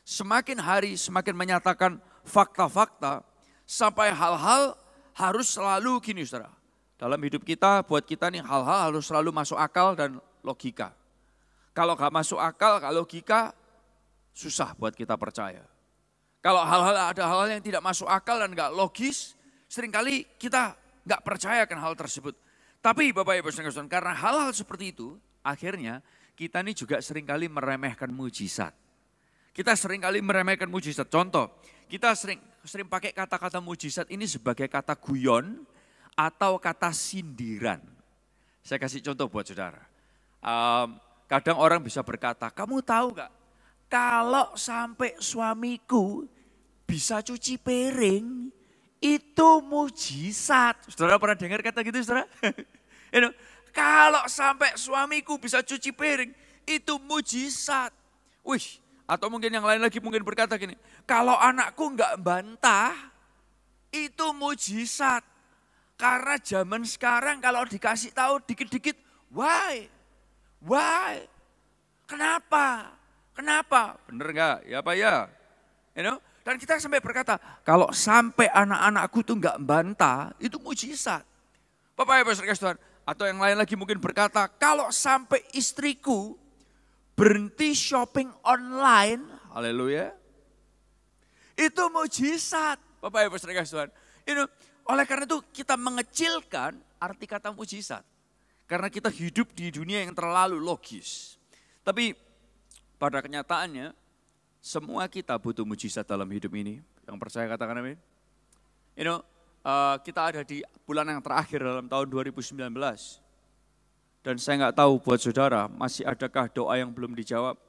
Semakin hari semakin menyatakan fakta-fakta. Sampai hal-hal harus selalu gini saudara. Dalam hidup kita, buat kita nih hal-hal harus selalu masuk akal dan logika. Kalau gak masuk akal, gak logika, susah buat kita percaya. Kalau ada hal-hal yang tidak masuk akal dan gak logis, seringkali kita gak percayakan hal tersebut. Tapi Bapak Ibu saudara, karena hal-hal seperti itu, akhirnya kita ini juga seringkali meremehkan mujizat. Kita seringkali meremehkan mujizat. Contoh, kita sering pakai kata-kata mujizat ini sebagai kata guyon atau kata sindiran. Saya kasih contoh buat saudara. Kadang orang bisa berkata, kamu tahu gak, kalau sampai suamiku bisa cuci piring, itu mujizat. Saudara pernah dengar kata gitu, saudara? Kalau sampai suamiku bisa cuci piring, itu mujizat. Wih, atau mungkin yang lain lagi mungkin berkata gini, kalau anakku enggak bantah, itu mujizat. Karena zaman sekarang kalau dikasih tahu dikit-dikit, why? Kenapa? Bener enggak? Ya apa ya? Dan kita sampai berkata, kalau sampai anak-anakku tuh enggak bantah, itu mujizat. Bapak Ibu Saudara Tuhan, atau yang lain lagi mungkin berkata, kalau sampai istriku berhenti shopping online, haleluya, itu mujizat. Bapak Ibu Saudara Tuhan, oleh karena itu kita mengecilkan arti kata mujizat. Karena kita hidup di dunia yang terlalu logis. Tapi pada kenyataannya, semua kita butuh mujizat dalam hidup ini. Yang percaya katakan amin. Kita ada di bulan yang terakhir dalam tahun 2019. Dan saya nggak tahu buat saudara, masih adakah doa yang belum dijawab?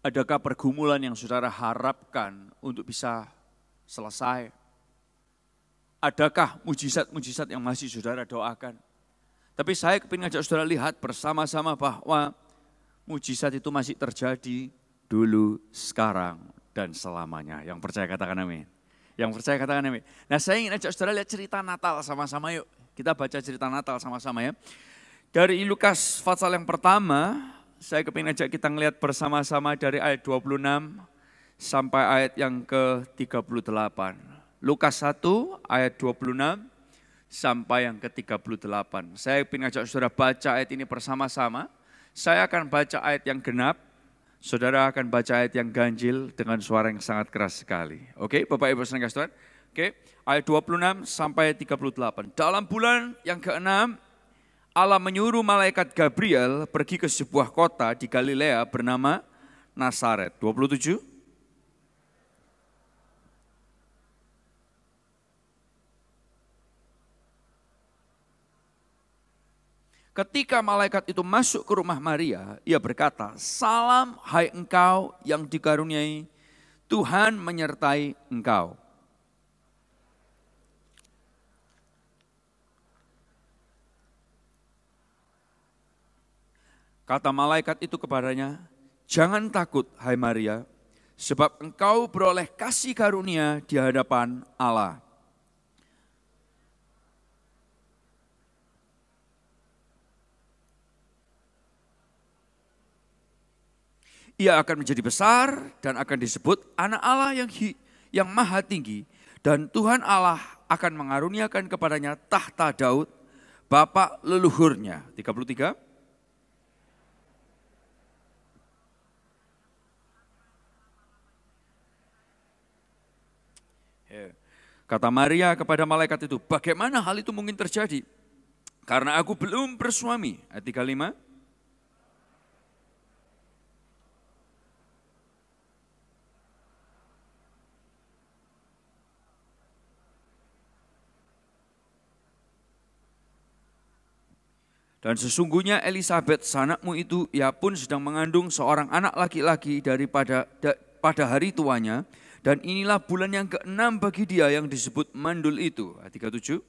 Adakah pergumulan yang saudara harapkan untuk bisa selesai? Adakah mujizat-mujizat yang masih saudara doakan? Tapi saya ingin ngajak saudara lihat bersama-sama bahwa mujizat itu masih terjadi dulu, sekarang, dan selamanya. Yang percaya katakan amin. Yang percaya katakan amin. Nah, saya ingin ajak saudara lihat cerita Natal sama-sama yuk. Kita baca cerita Natal sama-sama ya. Dari Lukas pasal yang pertama, saya kepingin ajak kita ngelihat bersama-sama dari ayat 26 sampai ayat yang ke-38. Lukas 1 ayat 26 sampai yang ke-38. Saya ingin ajak saudara baca ayat ini bersama-sama. Saya akan baca ayat yang genap, saudara akan baca ayat yang ganjil dengan suara yang sangat keras sekali. Oke, Bapak Ibu Saudara Tuhan. Oke, ayat 26 sampai 38. Dalam bulan yang ke-6, Allah menyuruh malaikat Gabriel pergi ke sebuah kota di Galilea bernama Nazaret. 27. Ketika malaikat itu masuk ke rumah Maria, ia berkata, "Salam hai engkau yang dikaruniai, Tuhan menyertai engkau." Kata malaikat itu kepadanya, "Jangan takut hai Maria, sebab engkau beroleh kasih karunia di hadapan Allah. Ia akan menjadi besar dan akan disebut anak Allah yang maha tinggi. Dan Tuhan Allah akan mengaruniakan kepadanya tahta Daud, bapa leluhurnya." 33. Kata Maria kepada malaikat itu, "Bagaimana hal itu mungkin terjadi? Karena aku belum bersuami." Ayat 35. Dan sesungguhnya Elisabet sanakmu itu, ia pun sedang mengandung seorang anak laki-laki pada hari tuanya. Dan inilah bulan yang ke-6 bagi dia yang disebut mandul itu. Ayat 37.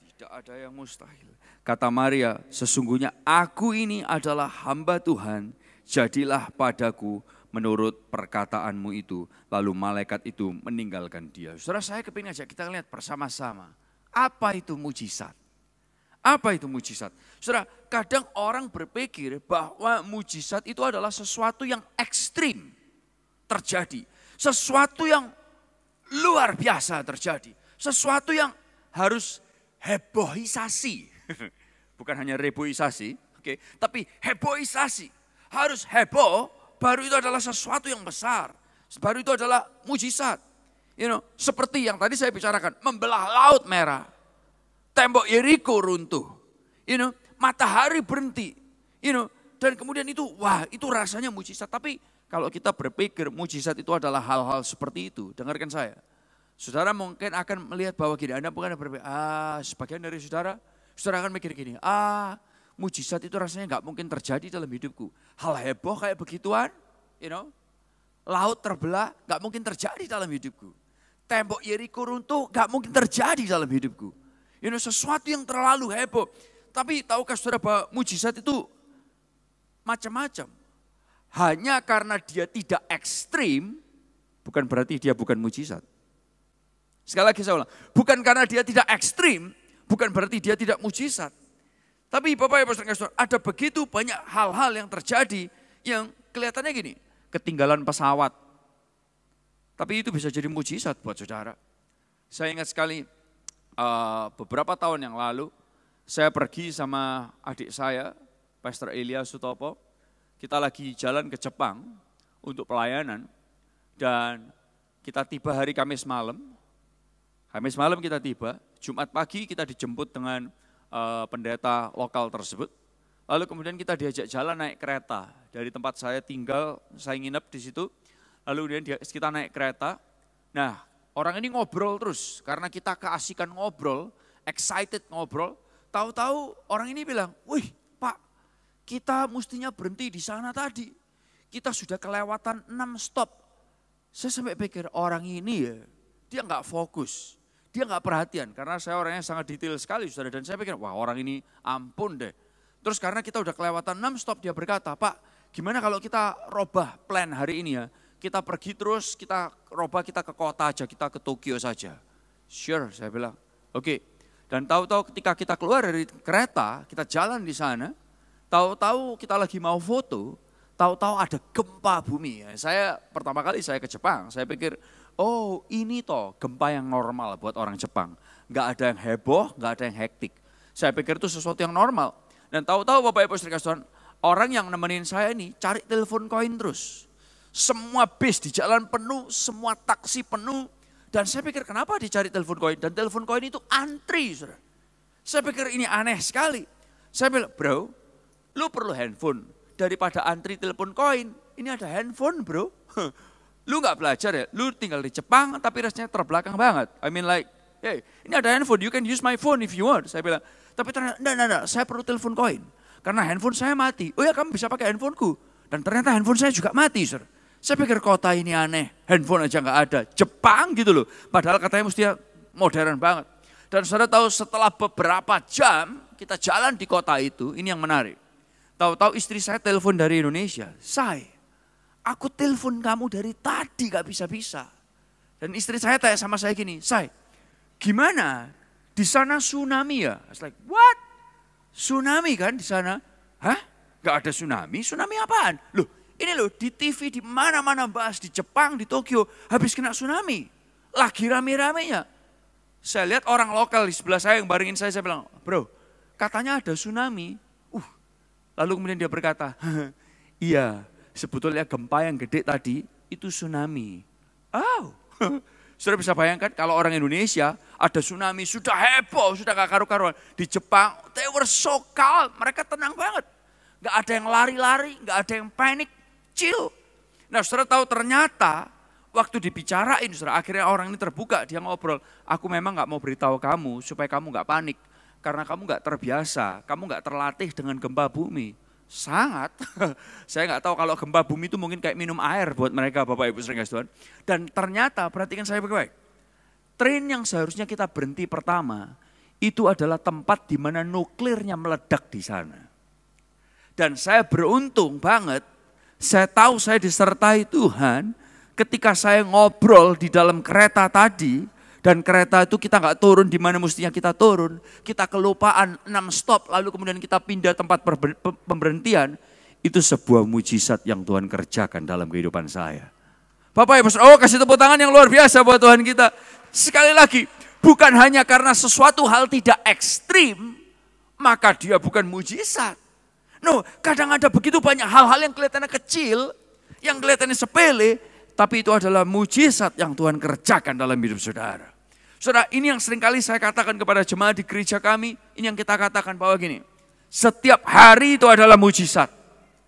Tidak ada yang mustahil. Kata Maria, "Sesungguhnya aku ini adalah hamba Tuhan, jadilah padaku menurut perkataanmu itu." Lalu malaikat itu meninggalkan dia. Saudara, saya kepingin ajak kita lihat bersama-sama. Apa itu mujizat? Apa itu mujizat? Saudara, kadang orang berpikir bahwa mujizat itu adalah sesuatu yang ekstrim terjadi. Sesuatu yang luar biasa terjadi. Sesuatu yang harus hebohisasi. Bukan hanya reboisasi, oke, tapi hebohisasi. Harus heboh, baru itu adalah sesuatu yang besar. Baru itu adalah mujizat. Seperti yang tadi saya bicarakan, membelah laut merah. Tembok Yeriko runtuh. Matahari berhenti. Dan kemudian itu, wah, itu rasanya mujizat. Tapi kalau kita berpikir mujizat itu adalah hal-hal seperti itu, dengarkan saya. Saudara mungkin akan melihat bahwa gini, Anda bukan berpikir, sebagian dari saudara akan mikir gini, mujizat itu rasanya nggak mungkin terjadi dalam hidupku. Hal heboh kayak begituan, laut terbelah, nggak mungkin terjadi dalam hidupku. Tembok Yeriko runtuh, nggak mungkin terjadi dalam hidupku. Sesuatu yang terlalu heboh. Tapi tahukah saudara bahwa mujizat itu macam-macam. Hanya karena dia tidak ekstrim, bukan berarti dia bukan mujizat. Sekali lagi saya ulang, bukan karena dia tidak ekstrim, bukan berarti dia tidak mujizat. Tapi Bapak Ibu Saudara, ada begitu banyak hal-hal yang terjadi yang kelihatannya gini, ketinggalan pesawat. Tapi itu bisa jadi mujizat buat saudara. Saya ingat sekali beberapa tahun yang lalu, saya pergi sama adik saya, Pastor Elia Sutopo. Kita lagi jalan ke Jepang untuk pelayanan. Dan kita tiba hari Kamis malam. Kamis malam kita tiba, Jumat pagi kita dijemput dengan pendeta lokal tersebut. Lalu kemudian kita diajak jalan naik kereta. Dari tempat saya tinggal, saya nginep di situ. Lalu kemudian kita naik kereta. Nah, orang ini ngobrol terus. Karena kita keasikan ngobrol, excited ngobrol. Tahu-tahu orang ini bilang, wih Pak, kita mestinya berhenti di sana tadi. Kita sudah kelewatan 6 stop. Saya sampai pikir orang ini ya, dia nggak fokus. Dia nggak perhatian, karena saya orangnya sangat detail sekali saudara. Dan saya pikir, wah orang ini ampun deh. Terus karena kita udah kelewatan 6 stop, dia berkata, Pak gimana kalau kita robah plan hari ini ya. Kita pergi terus, kita robah, kita ke kota aja, kita ke Tokyo saja. Sure, saya bilang, oke. Dan tahu-tahu ketika kita keluar dari kereta, kita jalan di sana, tahu-tahu kita lagi mau foto, tahu-tahu ada gempa bumi. Saya pertama kali saya ke Jepang, saya pikir, oh ini toh gempa yang normal buat orang Jepang. Nggak ada yang heboh, nggak ada yang hektik. Saya pikir itu sesuatu yang normal. Dan tahu-tahu Bapak Ibu Saudara, orang yang nemenin saya ini cari telepon koin terus. Semua bis di jalan penuh, semua taksi penuh. Dan saya pikir kenapa dicari telepon koin? Dan telepon koin itu antri, saudara. Saya pikir ini aneh sekali. Saya bilang, bro, lu perlu handphone. Daripada antri telepon koin, ini ada handphone bro. Lu gak belajar ya, lu tinggal di Jepang tapi rasanya terbelakang banget. I mean like, hey, ini ada handphone, you can use my phone if you want. Saya bilang, tapi ternyata, enggak, saya perlu telepon koin. Karena handphone saya mati. Oh ya kamu bisa pakai handphoneku. Dan ternyata handphone saya juga mati, saudara. Saya pikir kota ini aneh, handphone aja nggak ada. Jepang gitu loh, padahal katanya mesti modern banget. Dan saudara tahu setelah beberapa jam kita jalan di kota itu, ini yang menarik. Tahu-tahu istri saya telepon dari Indonesia, Say, aku telepon kamu dari tadi gak bisa-bisa. Dan istri saya tanya sama saya gini, Say, gimana? Di sana tsunami ya? I was like, what? Tsunami kan di sana? Hah? Gak ada tsunami? Tsunami apaan? Loh, ini loh di TV di mana-mana bahas di Jepang, di Tokyo, habis kena tsunami. Lagi rame-ramenya. Saya lihat orang lokal di sebelah saya yang baringin saya bilang, bro, katanya ada tsunami. Lalu kemudian dia berkata, iya, sebetulnya gempa yang gede tadi itu tsunami. Oh, sudah bisa bayangkan kalau orang Indonesia ada tsunami, sudah heboh, sudah gak karu-karuan. Di Jepang, they were so calm, mereka tenang banget. Gak ada yang lari-lari, gak ada yang panik, chill. Nah saudara tahu ternyata waktu dibicarain, saudara, akhirnya orang ini terbuka, dia ngobrol. Aku memang gak mau beritahu kamu supaya kamu gak panik. Karena kamu gak terbiasa, kamu gak terlatih dengan gempa bumi. Sangat, saya gak tahu kalau gempa bumi itu mungkin kayak minum air buat mereka Bapak Ibu sering Tuhan. Dan ternyata perhatikan saya baik-baik. Train yang seharusnya kita berhenti pertama, itu adalah tempat di mana nuklirnya meledak di sana. Dan saya beruntung banget, saya tahu saya disertai Tuhan ketika saya ngobrol di dalam kereta tadi. Dan kereta itu kita nggak turun di mana mestinya kita turun. Kita kelupaan 6 stop lalu kemudian kita pindah tempat pemberhentian. Itu sebuah mujizat yang Tuhan kerjakan dalam kehidupan saya. Bapak Ibu, kasih tepuk tangan yang luar biasa buat Tuhan kita. Sekali lagi, bukan hanya karena sesuatu hal tidak ekstrim, maka dia bukan mujizat. No, kadang ada begitu banyak hal-hal yang kelihatannya kecil, yang kelihatannya sepele, tapi itu adalah mujizat yang Tuhan kerjakan dalam hidup saudara. Saudara, ini yang seringkali saya katakan kepada jemaat di gereja kami, ini yang kita katakan bahwa gini, setiap hari itu adalah mujizat.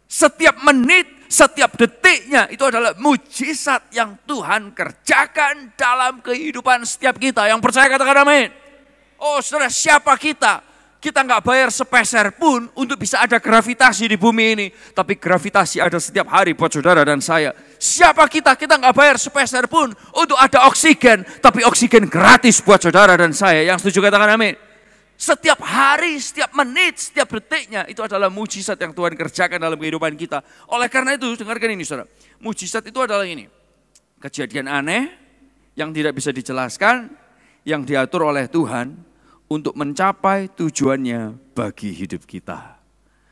Setiap menit, setiap detiknya itu adalah mujizat yang Tuhan kerjakan dalam kehidupan setiap kita. Yang percaya katakan amin. Oh saudara, siapa kita? Kita nggak bayar sepeser pun untuk bisa ada gravitasi di bumi ini. Tapi gravitasi ada setiap hari buat saudara dan saya. Siapa kita? Kita nggak bayar sepeser pun untuk ada oksigen. Tapi oksigen gratis buat saudara dan saya. Yang setuju katakan amin. Setiap hari, setiap menit, setiap detiknya itu adalah mujizat yang Tuhan kerjakan dalam kehidupan kita. Oleh karena itu, dengarkan ini saudara. Mujizat itu adalah ini. Kejadian aneh yang tidak bisa dijelaskan, yang diatur oleh Tuhan untuk mencapai tujuannya bagi hidup kita.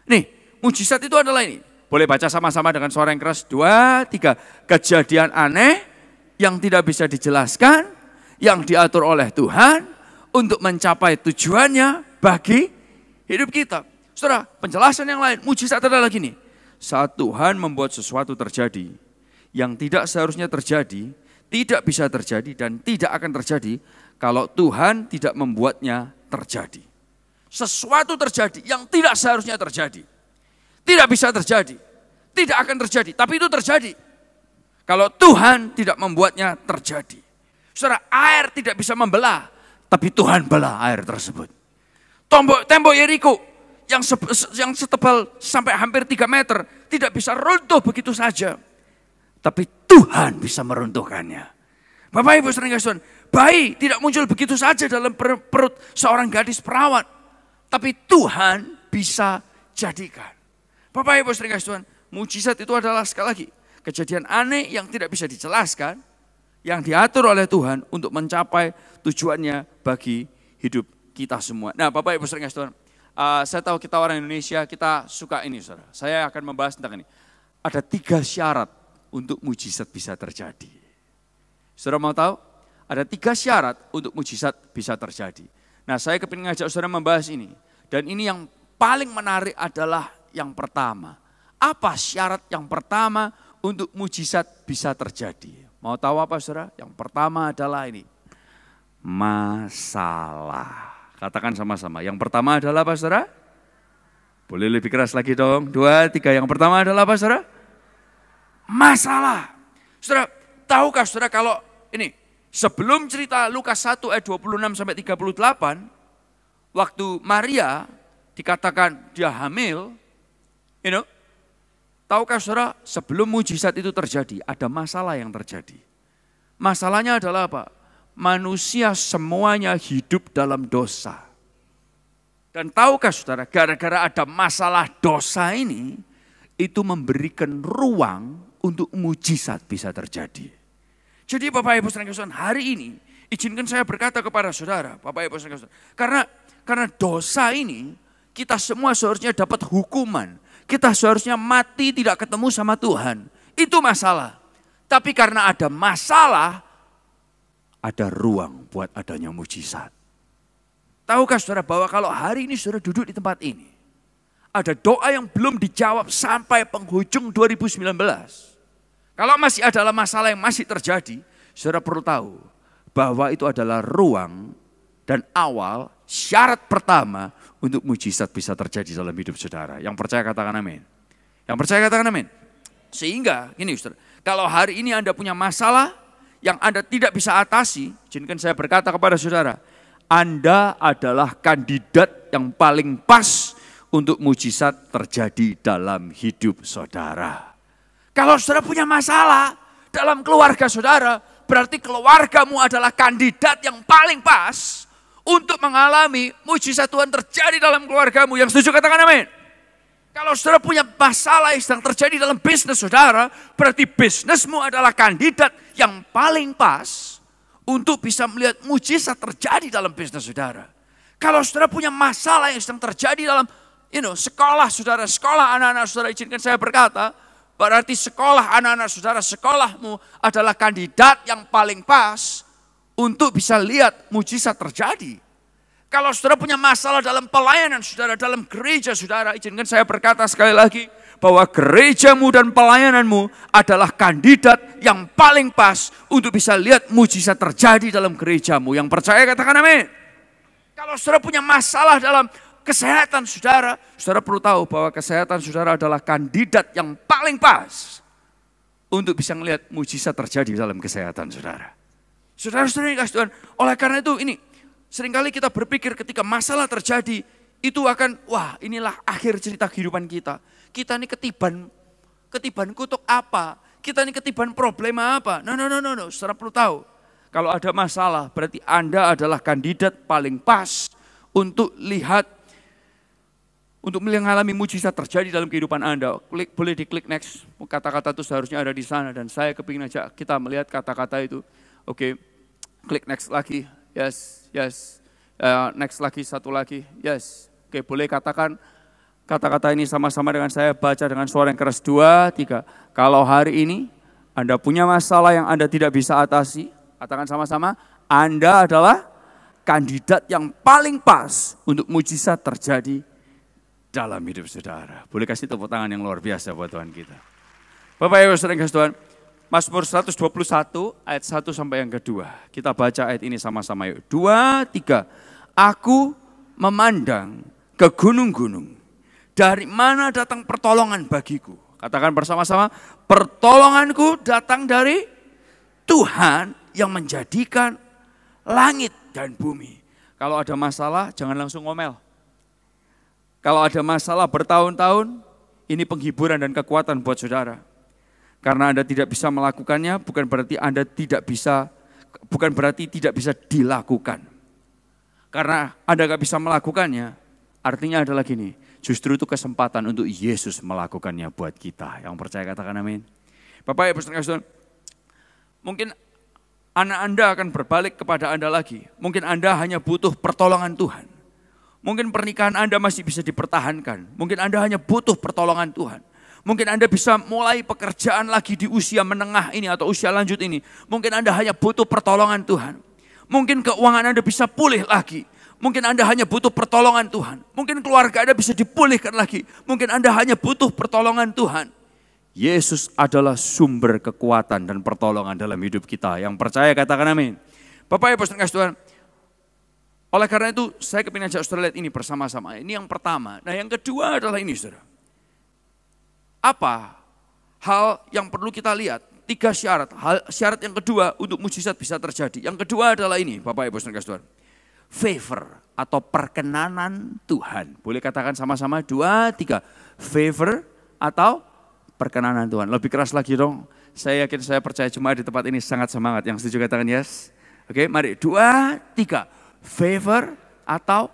Nih, mujizat itu adalah ini. Boleh baca sama-sama dengan suara yang keras. 2, 3. Kejadian aneh yang tidak bisa dijelaskan, yang diatur oleh Tuhan untuk mencapai tujuannya bagi hidup kita. Saudara, penjelasan yang lain, mujizat adalah gini. Saat Tuhan membuat sesuatu terjadi yang tidak seharusnya terjadi, tidak bisa terjadi dan tidak akan terjadi kalau Tuhan tidak membuatnya terjadi. Sesuatu terjadi yang tidak seharusnya terjadi. Tidak bisa terjadi, tidak akan terjadi, tapi itu terjadi. Kalau Tuhan tidak membuatnya terjadi. Saudara, air tidak bisa membelah. Tapi Tuhan belah air tersebut. Tembok Yeriko yang setebal sampai hampir 3 meter tidak bisa runtuh begitu saja. Tapi Tuhan bisa meruntuhkannya. Bapak Ibu sering kasihan, bayi tidak muncul begitu saja dalam perut seorang gadis perawat. Tapi Tuhan bisa jadikan. Bapak Ibu sering kasihan, mujizat itu adalah sekali lagi kejadian aneh yang tidak bisa dijelaskan, yang diatur oleh Tuhan untuk mencapai tujuannya bagi hidup kita semua. Nah Bapak Ibu sering kasihan, saya tahu kita orang Indonesia, kita suka ini saudara. Saya akan membahas tentang ini. Ada 3 syarat untuk mujizat bisa terjadi. Saudara mau tahu? Ada 3 syarat untuk mujizat bisa terjadi. Nah saya kepingin ngajak saudara membahas ini. Dan ini yang paling menarik adalah yang pertama. Apa syarat yang pertama untuk mujizat bisa terjadi? Mau tahu apa saudara? Yang pertama adalah ini. Masalah. Katakan sama-sama. Yang pertama adalah apa saudara? Boleh lebih keras lagi dong. 2, 3. Yang pertama adalah apa saudara? Masalah. Saudara, tahukah saudara kalau ini sebelum cerita Lukas 1 ayat 26 sampai 38, waktu Maria dikatakan dia hamil, tahukah saudara sebelum mujizat itu terjadi ada masalah yang terjadi. Masalahnya adalah apa? Manusia semuanya hidup dalam dosa. Dan tahukah saudara, gara-gara ada masalah dosa ini, itu memberikan ruang untuk mujizat bisa terjadi. Jadi Bapak Ibu sekalian, hari ini izinkan saya berkata kepada saudara, Bapak Ibu sekalian, karena dosa ini kita semua seharusnya dapat hukuman. Kita seharusnya mati tidak ketemu sama Tuhan. Itu masalah. Tapi karena ada masalah, ada ruang buat adanya mujizat. Tahukah saudara bahwa kalau hari ini saudara duduk di tempat ini, ada doa yang belum dijawab sampai penghujung 2019. Kalau masih adalah masalah yang masih terjadi, saudara perlu tahu bahwa itu adalah ruang dan awal syarat pertama untuk mujizat bisa terjadi dalam hidup saudara. Yang percaya katakan amin. Yang percaya katakan amin. Sehingga gini saudara, kalau hari ini Anda punya masalah yang Anda tidak bisa atasi, izinkan saya berkata kepada saudara, Anda adalah kandidat yang paling pas untuk mujizat terjadi dalam hidup saudara. Kalau saudara punya masalah dalam keluarga saudara, berarti keluargamu adalah kandidat yang paling pas untuk mengalami mujizat Tuhan terjadi dalam keluargamu. Yang setuju katakan amin. Kalau saudara punya masalah yang sedang terjadi dalam bisnis saudara, berarti bisnismu adalah kandidat yang paling pas untuk bisa melihat mujizat terjadi dalam bisnis saudara. Kalau saudara punya masalah yang sedang terjadi dalam sekolah saudara, sekolah anak-anak saudara, izinkan saya berkata, berarti sekolah anak-anak saudara, sekolahmu adalah kandidat yang paling pas untuk bisa lihat mujizat terjadi. Kalau saudara punya masalah dalam pelayanan saudara, dalam gereja saudara, izinkan saya berkata sekali lagi, bahwa gerejamu dan pelayananmu adalah kandidat yang paling pas untuk bisa lihat mujizat terjadi dalam gerejamu. Yang percaya katakan amin. Kalau saudara punya masalah dalam kesehatan saudara, saudara perlu tahu bahwa kesehatan saudara adalah kandidat yang paling pas untuk bisa melihat mujizat terjadi dalam kesehatan saudara. Saudara-saudara yang kasih Tuhan, oleh karena itu ini, seringkali kita berpikir ketika masalah terjadi, itu akan, wah inilah akhir cerita kehidupan kita. Kita ini ketiban kutuk apa? Kita ini ketiban problema apa? No. Saudara perlu tahu. Kalau ada masalah berarti Anda adalah kandidat paling pas untuk lihat, untuk mengalami mujizat terjadi dalam kehidupan Anda. Boleh diklik next. Kata-kata itu seharusnya ada di sana. Dan saya kepingin aja kita melihat kata-kata itu. Oke, klik next lagi. Yes. Next lagi, satu lagi. Yes. Oke, boleh katakan kata-kata ini sama-sama dengan saya, baca dengan suara yang keras. 2, 3. Kalau hari ini Anda punya masalah yang Anda tidak bisa atasi, katakan sama-sama, Anda adalah kandidat yang paling pas untuk mujizat terjadi dalam hidup saudara. Boleh kasih tepuk tangan yang luar biasa buat Tuhan kita. Bapak Ibu saudara yang kasih Tuhan, Mazmur 121 ayat 1 sampai yang kedua. Kita baca ayat ini sama-sama yuk. 2, 3. Aku memandang ke gunung-gunung. Dari mana datang pertolongan bagiku? Katakan bersama-sama, pertolonganku datang dari Tuhan yang menjadikan langit dan bumi. Kalau ada masalah, jangan langsung ngomel. Kalau ada masalah bertahun-tahun, ini penghiburan dan kekuatan buat saudara. Karena Anda tidak bisa melakukannya, bukan berarti tidak bisa dilakukan. Karena Anda gak bisa melakukannya, artinya adalah gini, justru itu kesempatan untuk Yesus melakukannya buat kita. Yang percaya katakan amin. Bapak Ibu saudara, mungkin anak Anda akan berbalik kepada Anda lagi. Mungkin Anda hanya butuh pertolongan Tuhan. Mungkin pernikahan Anda masih bisa dipertahankan. Mungkin Anda hanya butuh pertolongan Tuhan. Mungkin Anda bisa mulai pekerjaan lagi di usia menengah ini atau usia lanjut ini. Mungkin Anda hanya butuh pertolongan Tuhan. Mungkin keuangan Anda bisa pulih lagi. Mungkin Anda hanya butuh pertolongan Tuhan. Mungkin keluarga Anda bisa dipulihkan lagi. Mungkin Anda hanya butuh pertolongan Tuhan. Yesus adalah sumber kekuatan dan pertolongan dalam hidup kita. Yang percaya katakan amin. Bapak Ibu saudara Tuhan. Oleh karena itu saya kepingin ajak saudara lihat ini bersama-sama. Ini yang pertama. Nah yang kedua adalah ini saudara. Apa hal yang perlu kita lihat? 3 syarat. Syarat yang kedua untuk mujizat bisa terjadi. Yang kedua adalah ini Bapak Ibu saudara Tuhan. Favor atau perkenanan Tuhan. Boleh katakan sama-sama 2, 3. Favor atau perkenanan Tuhan. Lebih keras lagi dong. Saya yakin, saya percaya jemaat di tempat ini sangat semangat. Yang setuju katakan yes. Oke, mari 2, 3. Favor atau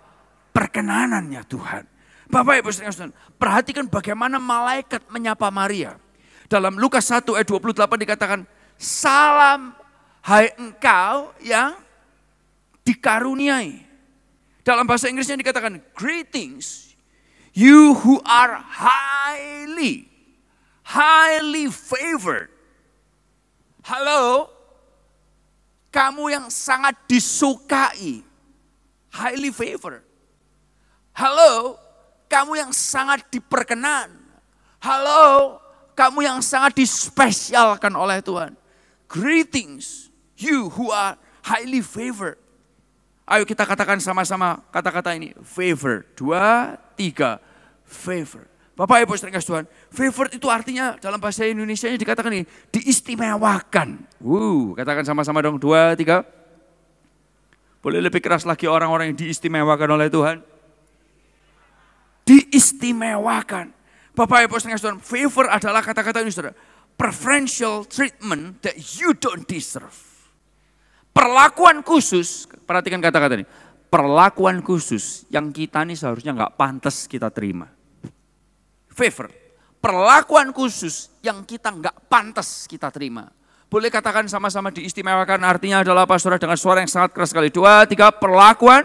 perkenanannya Tuhan. Bapak Ibu saudara, perhatikan bagaimana malaikat menyapa Maria. Dalam Lukas 1 ayat 28 dikatakan, salam hai engkau yang dikaruniai. Dalam bahasa Inggrisnya dikatakan, greetings you who are highly favored. Halo, kamu yang sangat disukai. Highly favored. Halo, kamu yang sangat diperkenan. Halo, kamu yang sangat dispesialkan oleh Tuhan. Greetings you who are highly favored. Ayo kita katakan sama-sama kata-kata ini. Favor. 2, 3. Favor. Bapak Ibu saudara Tuhan. Favor itu artinya dalam bahasa Indonesia dikatakan ini. Diistimewakan. Katakan sama-sama dong. 2, 3. Boleh lebih keras lagi orang-orang yang diistimewakan oleh Tuhan. Diistimewakan. Bapak Ibu saudara Tuhan. Favor adalah kata-kata ini saudara. Preferential treatment that you don't deserve. Perlakuan khusus, perhatikan kata-kata ini. Perlakuan khusus yang kita ini seharusnya nggak pantas kita terima. Favor. Perlakuan khusus yang kita nggak pantas kita terima. Boleh katakan sama-sama diistimewakan, artinya adalah apa saudara, dengan suara yang sangat keras sekali. 2, 3, perlakuan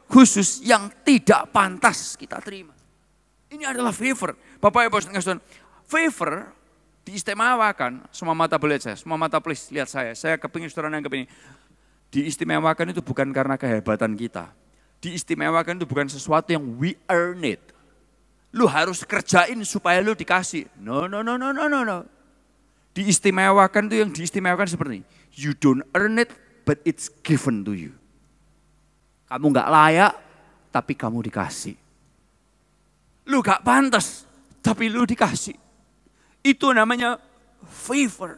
khusus yang tidak pantas kita terima. Ini adalah favor. Bapak Ibu saudara, favor diistimewakan. Semua mata boleh lihat saya, semua mata please lihat saya. Saya kepingin saudara nangkep ini. Diistimewakan itu bukan karena kehebatan kita. Diistimewakan itu bukan sesuatu yang we earn it. Lu harus kerjain supaya lu dikasih. No. Diistimewakan itu yang diistimewakan seperti ini. You don't earn it, but it's given to you. Kamu gak layak, tapi kamu dikasih. Lu gak pantas, tapi lu dikasih. Itu namanya favor.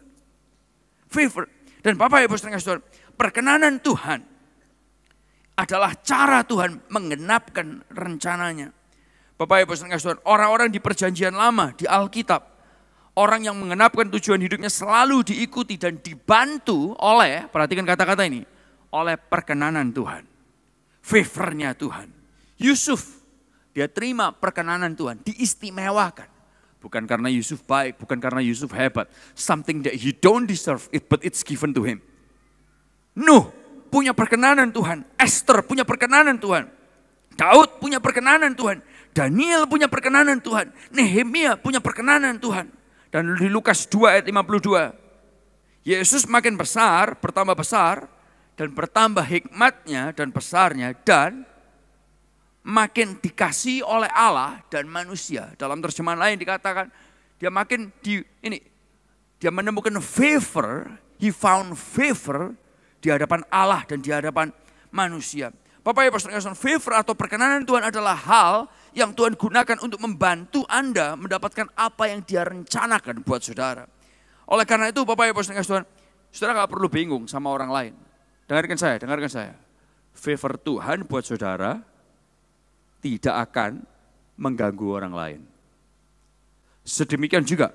Favor. Dan Bapak Ibu saudara sekalian, perkenanan Tuhan adalah cara Tuhan menggenapkan rencananya. Bapak Ibu saudara sekalian, orang-orang di perjanjian lama, di Alkitab, orang yang menggenapkan tujuan hidupnya selalu diikuti dan dibantu oleh, perhatikan kata-kata ini, oleh perkenanan Tuhan. Favornya Tuhan. Yusuf, dia terima perkenanan Tuhan, diistimewakan. Bukan karena Yusuf baik, bukan karena Yusuf hebat. Something that he don't deserve it, but it's given to him. Nuh punya perkenanan Tuhan. Esther punya perkenanan Tuhan. Daud punya perkenanan Tuhan. Daniel punya perkenanan Tuhan. Nehemia punya perkenanan Tuhan. Dan di Lukas 2 ayat 52. Yesus makin besar, bertambah besar. Dan bertambah hikmatnya dan besarnya. Dan makin dikasih oleh Allah dan manusia. Dalam terjemahan lain dikatakan dia makin dia menemukan favor, he found favor di hadapan Allah dan di hadapan manusia. Bapak Ibu saudara, favor atau perkenanan Tuhan adalah hal yang Tuhan gunakan untuk membantu Anda mendapatkan apa yang Dia rencanakan buat saudara. Oleh karena itu Bapak Ibu saudara, saudara gak perlu bingung sama orang lain. Dengarkan saya. Favor Tuhan buat saudara tidak akan mengganggu orang lain. Sedemikian juga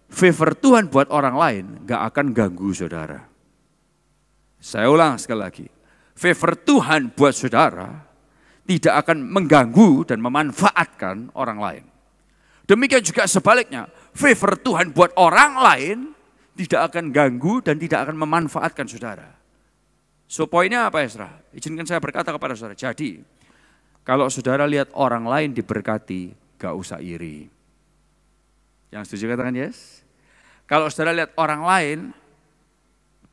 favor Tuhan buat orang lain gak akan ganggu saudara. Saya ulang sekali lagi. Favor Tuhan buat saudara tidak akan mengganggu dan memanfaatkan orang lain. Demikian juga sebaliknya, favor Tuhan buat orang lain tidak akan ganggu dan tidak akan memanfaatkan saudara. So poinnya apa Esra? Izinkan saya berkata kepada saudara. Jadi kalau saudara lihat orang lain diberkati, gak usah iri. Yang setuju katakan yes. Kalau saudara lihat orang lain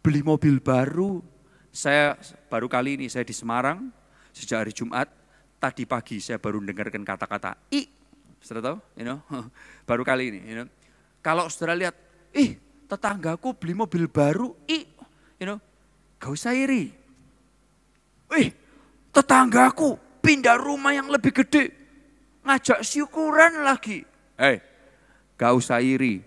beli mobil baru, saya baru kali ini saya di Semarang sejak hari Jumat. Tadi pagi saya baru dengarkan kata-kata i. Saudara tahu? Baru kali ini. Kalau saudara lihat, tetanggaku beli mobil baru, gak usah iri. Tetanggaku pindah rumah yang lebih gede, ngajak syukuran lagi. Gak usah iri.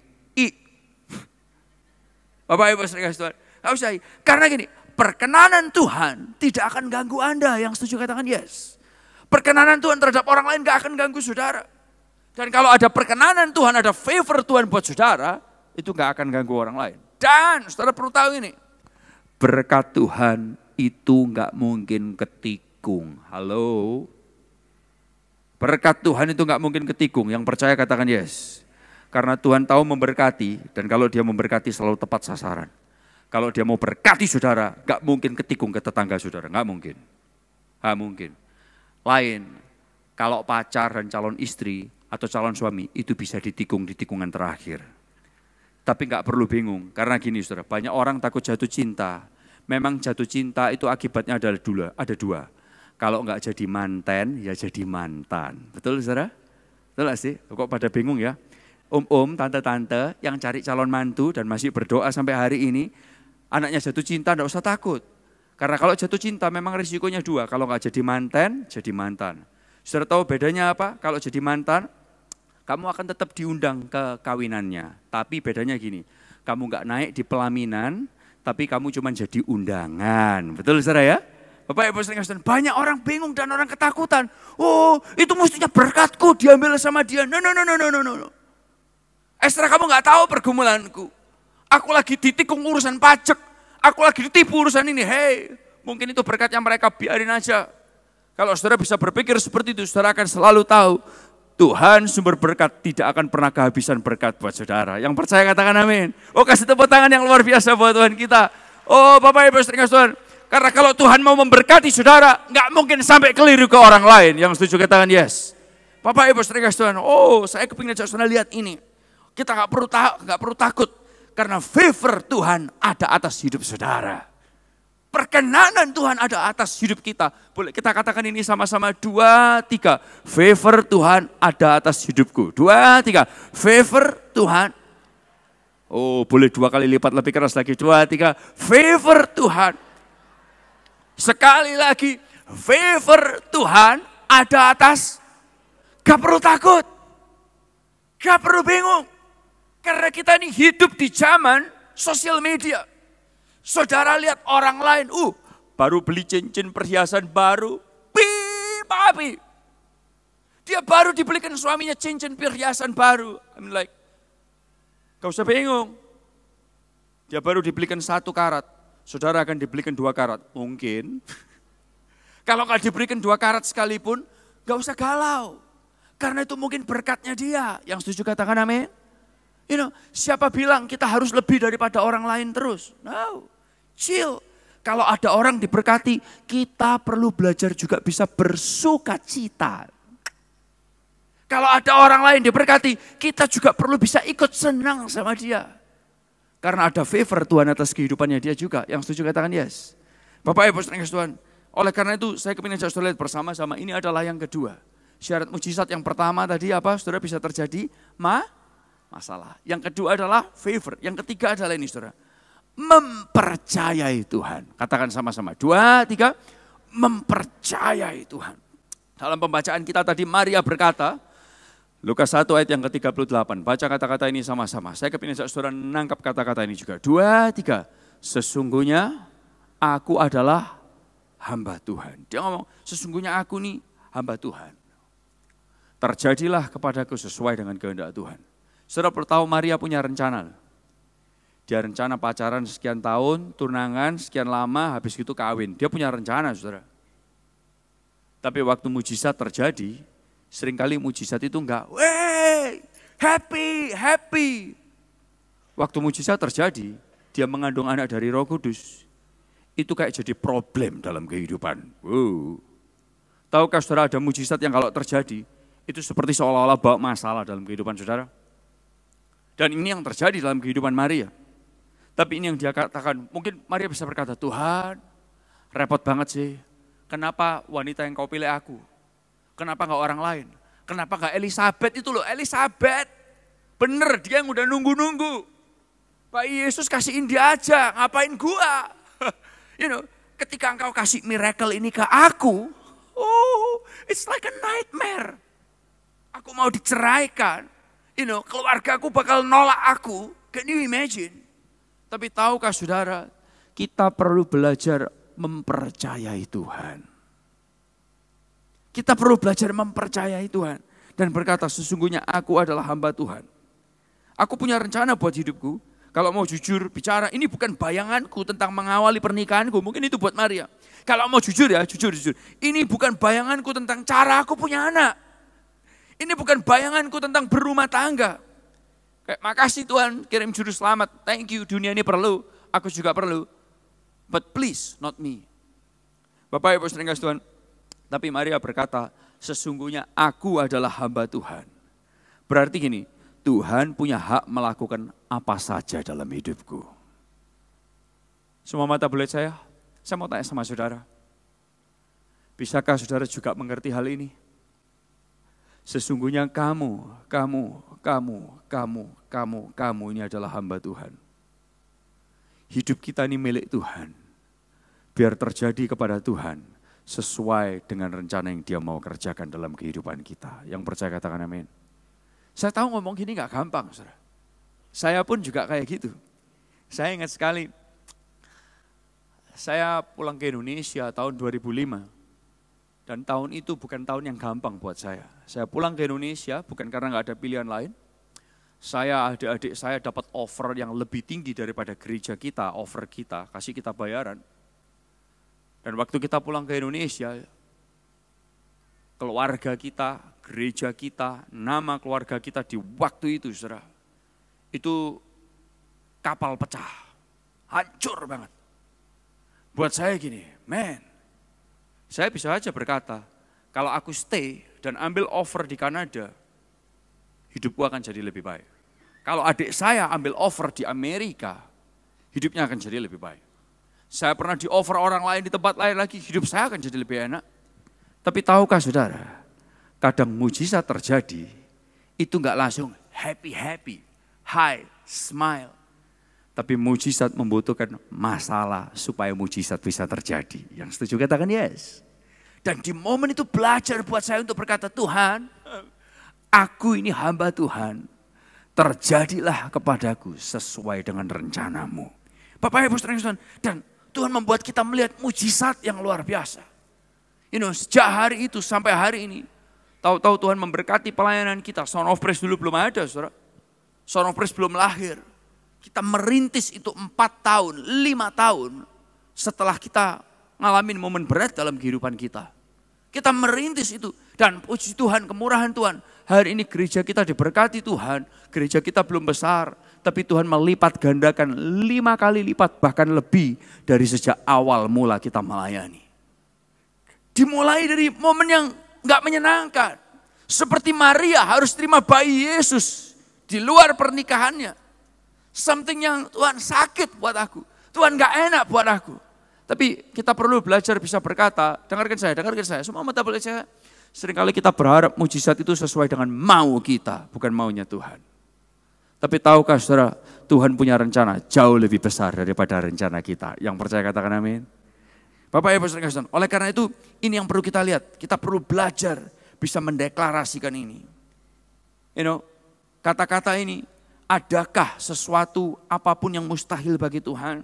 Bapak Ibu saudara, gak usah iri. Karena gini, perkenanan Tuhan tidak akan ganggu Anda. Yang setuju katakan yes. Perkenanan Tuhan terhadap orang lain gak akan ganggu saudara. Dan kalau ada perkenanan Tuhan, ada favor Tuhan buat saudara, itu gak akan ganggu orang lain. Dan saudara perlu tahu ini, berkat Tuhan itu gak mungkin ketikung. Halo. Berkat Tuhan itu gak mungkin ketikung. Yang percaya katakan yes. Karena Tuhan tahu memberkati. Dan kalau Dia memberkati selalu tepat sasaran. Kalau Dia mau berkati saudara, gak mungkin ketikung ke tetangga saudara. Gak mungkin. Gak mungkin. Lain, kalau pacar dan calon istri atau calon suami itu bisa ditikung di tikungan terakhir. Tapi gak perlu bingung. Karena gini saudara, banyak orang takut jatuh cinta. Memang jatuh cinta itu akibatnya ada dua. Kalau enggak jadi manten, ya jadi mantan. Betul saudara? Betul gak sih? Kok pada bingung ya? Om-om, tante-tante yang cari calon mantu dan masih berdoa sampai hari ini, anaknya jatuh cinta enggak usah takut. Karena kalau jatuh cinta memang risikonya dua. Kalau enggak jadi manten, jadi mantan. Saudara tahu bedanya apa? Kalau jadi mantan, kamu akan tetap diundang ke kawinannya. Tapi bedanya gini, kamu enggak naik di pelaminan, tapi kamu cuma jadi undangan. Betul saudara ya? Bapak Ibu sekalian, banyak orang bingung dan orang ketakutan. Oh, itu mestinya berkatku diambil sama dia. No. Esra, kamu gak tahu pergumulanku. Aku lagi ditikung urusan pajak. Aku lagi ditipu urusan ini. Hei, mungkin itu berkatnya mereka, biarin aja. Kalau saudara bisa berpikir seperti itu, saudara akan selalu tahu Tuhan sumber berkat tidak akan pernah kehabisan berkat buat saudara. Yang percaya katakan amin. Oh, kasih tepuk tangan yang luar biasa buat Tuhan kita. Oh, Bapak Ibu sekalian. Karena kalau Tuhan mau memberkati saudara, nggak mungkin sampai keliru ke orang lain. Yang setuju katakan yes. Bapak Ibu saudara, oh saya kepingin ajak saudara lihat ini. Kita nggak perlu takut. Karena favor Tuhan ada atas hidup saudara. Perkenanan Tuhan ada atas hidup kita. Boleh kita katakan ini sama-sama 2, 3. Favor Tuhan ada atas hidupku. 2, 3. Favor Tuhan. Oh boleh 2 kali lipat lebih keras lagi. 2, 3. Favor Tuhan. Sekali lagi, favor Tuhan ada atas, gak perlu takut. Gak perlu bingung. Karena kita ini hidup di zaman sosial media. Saudara lihat orang lain, baru beli cincin perhiasan baru. Papi. Dia baru dibelikan suaminya cincin perhiasan baru. I'm like, gak usah bingung. Dia baru dibelikan 1 karat. Saudara akan dibelikan 2 karat. Mungkin. Kalau gak diberikan 2 karat sekalipun, gak usah galau. Karena itu mungkin berkatnya dia. Yang setuju katakan amin. Siapa bilang kita harus lebih daripada orang lain terus? No, chill. Kalau ada orang diberkati, kita perlu belajar juga bisa bersuka cita. Kalau ada orang lain diberkati, kita juga perlu bisa ikut senang sama dia. Karena ada favor Tuhan atas kehidupannya dia juga. Yang setuju katakan yes. Bapak Ibu saudara Tuhan. Oleh karena itu saya kepingin saudara lihat bersama-sama. Ini adalah yang kedua. Syarat mujizat yang pertama tadi apa? Saudara bisa terjadi masalah. Yang kedua adalah favor. Yang ketiga adalah ini saudara. Mempercayai Tuhan. Katakan sama-sama. 2, 3. Mempercayai Tuhan. Dalam pembacaan kita tadi Maria berkata, Lukas 1 ayat yang ke-38. Baca kata-kata ini sama-sama. Saya kepingin saudara menangkap kata-kata ini juga. 2, 3. Sesungguhnya aku adalah hamba Tuhan. Dia ngomong, sesungguhnya aku nih hamba Tuhan. Terjadilah kepadaku sesuai dengan kehendak Tuhan. Saudara perlu tahu Maria punya rencana. Dia rencana pacaran sekian tahun, tunangan sekian lama, habis itu kawin. Dia punya rencana saudara. Tapi waktu mujizat terjadi, seringkali mujizat itu enggak, happy. Waktu mujizat terjadi, dia mengandung anak dari Roh Kudus. Itu kayak jadi problem dalam kehidupan. Tahukah saudara ada mujizat yang kalau terjadi, itu seperti seolah-olah bawa masalah dalam kehidupan saudara. Dan ini yang terjadi dalam kehidupan Maria. Tapi ini yang dia katakan, mungkin Maria bisa berkata, Tuhan repot banget sih. Kenapa wanita yang kau pilih aku? Kenapa enggak orang lain? Kenapa enggak Elisabeth itu loh, Elisabeth. Bener dia yang udah nunggu-nunggu. Pak Yesus kasihin dia aja, ngapain gua? Ketika engkau kasih miracle ini ke aku, it's like a nightmare. Aku mau diceraikan. Keluarga aku bakal nolak aku. Can you imagine? Tapi tahukah saudara, kita perlu belajar mempercayai Tuhan. Kita perlu belajar mempercayai Tuhan. Dan berkata, sesungguhnya aku adalah hamba Tuhan. Aku punya rencana buat hidupku. Kalau mau jujur bicara, ini bukan bayanganku tentang mengawali pernikahanku. Mungkin itu buat Maria. Kalau mau jujur ya, jujur. Ini bukan bayanganku tentang cara aku punya anak. Ini bukan bayanganku tentang berumah tangga. Kayak makasih Tuhan kirim juru selamat. Thank you, dunia ini perlu. Aku juga perlu. But please, not me. Bapak Ibu saudara Tuhan. Tapi Maria berkata, sesungguhnya aku adalah hamba Tuhan. Berarti gini, Tuhan punya hak melakukan apa saja dalam hidupku. Semua mata boleh saya mau tanya sama saudara. Bisakah saudara juga mengerti hal ini? Sesungguhnya kamu ini adalah hamba Tuhan. Hidup kita ini milik Tuhan. Biar terjadi kepada Tuhan sesuai dengan rencana yang Dia mau kerjakan dalam kehidupan kita. Yang percaya katakan amin. Saya tahu ngomong gini gak gampang, saudara. Saya pun juga kayak gitu. Saya ingat sekali, saya pulang ke Indonesia tahun 2005. Dan tahun itu bukan tahun yang gampang buat saya. Saya pulang ke Indonesia bukan karena gak ada pilihan lain. Adik-adik saya dapat offer yang lebih tinggi daripada gereja kita, offer kita, kasih kita bayaran. Dan waktu kita pulang ke Indonesia, keluarga kita, gereja kita, nama keluarga kita di waktu itu, saudara, itu kapal pecah, hancur banget. Buat saya gini, saya bisa aja berkata, kalau aku stay dan ambil offer di Kanada, hidupku akan jadi lebih baik. Kalau adik saya ambil offer di Amerika, hidupnya akan jadi lebih baik. Saya pernah di offer orang lain di tempat lain lagi, hidup saya akan jadi lebih enak. Tapi tahukah saudara, kadang mujizat terjadi, itu enggak langsung happy, high, smile. Tapi mujizat membutuhkan masalah supaya mujizat bisa terjadi. Yang setuju katakan yes. Dan di momen itu belajar buat saya untuk berkata, Tuhan, aku ini hamba Tuhan. terjadilah kepadaku sesuai dengan rencanamu. Bapak Ibu saudara, dan Tuhan membuat kita melihat mujizat yang luar biasa. Sejak hari itu sampai hari ini, tahu-tahu Tuhan memberkati pelayanan kita. Son of Praise dulu belum ada, saudara. Son of Praise belum lahir. Kita merintis itu 4 tahun, 5 tahun setelah kita ngalamin momen berat dalam kehidupan kita. Kita merintis itu dan puji Tuhan, kemurahan Tuhan. Hari ini gereja kita diberkati Tuhan. Gereja kita belum besar, tapi Tuhan melipat gandakan 5 kali lipat, bahkan lebih dari sejak awal mula kita melayani. Dimulai dari momen yang gak menyenangkan. Seperti Maria harus terima bayi Yesus di luar pernikahannya. Something yang Tuhan sakit buat aku. Tuhan gak enak buat aku. Tapi kita perlu belajar bisa berkata, dengarkan saya. Semua mata boleh saya. Seringkali kita berharap mujizat itu sesuai dengan mau kita, bukan maunya Tuhan. Tapi tahukah saudara, Tuhan punya rencana jauh lebih besar daripada rencana kita. Yang percaya katakan amin. Bapak Ibu saudara, oleh karena itu ini yang perlu kita lihat. Kita perlu belajar bisa mendeklarasikan ini. Kata-kata ini, adakah sesuatu apapun yang mustahil bagi Tuhan?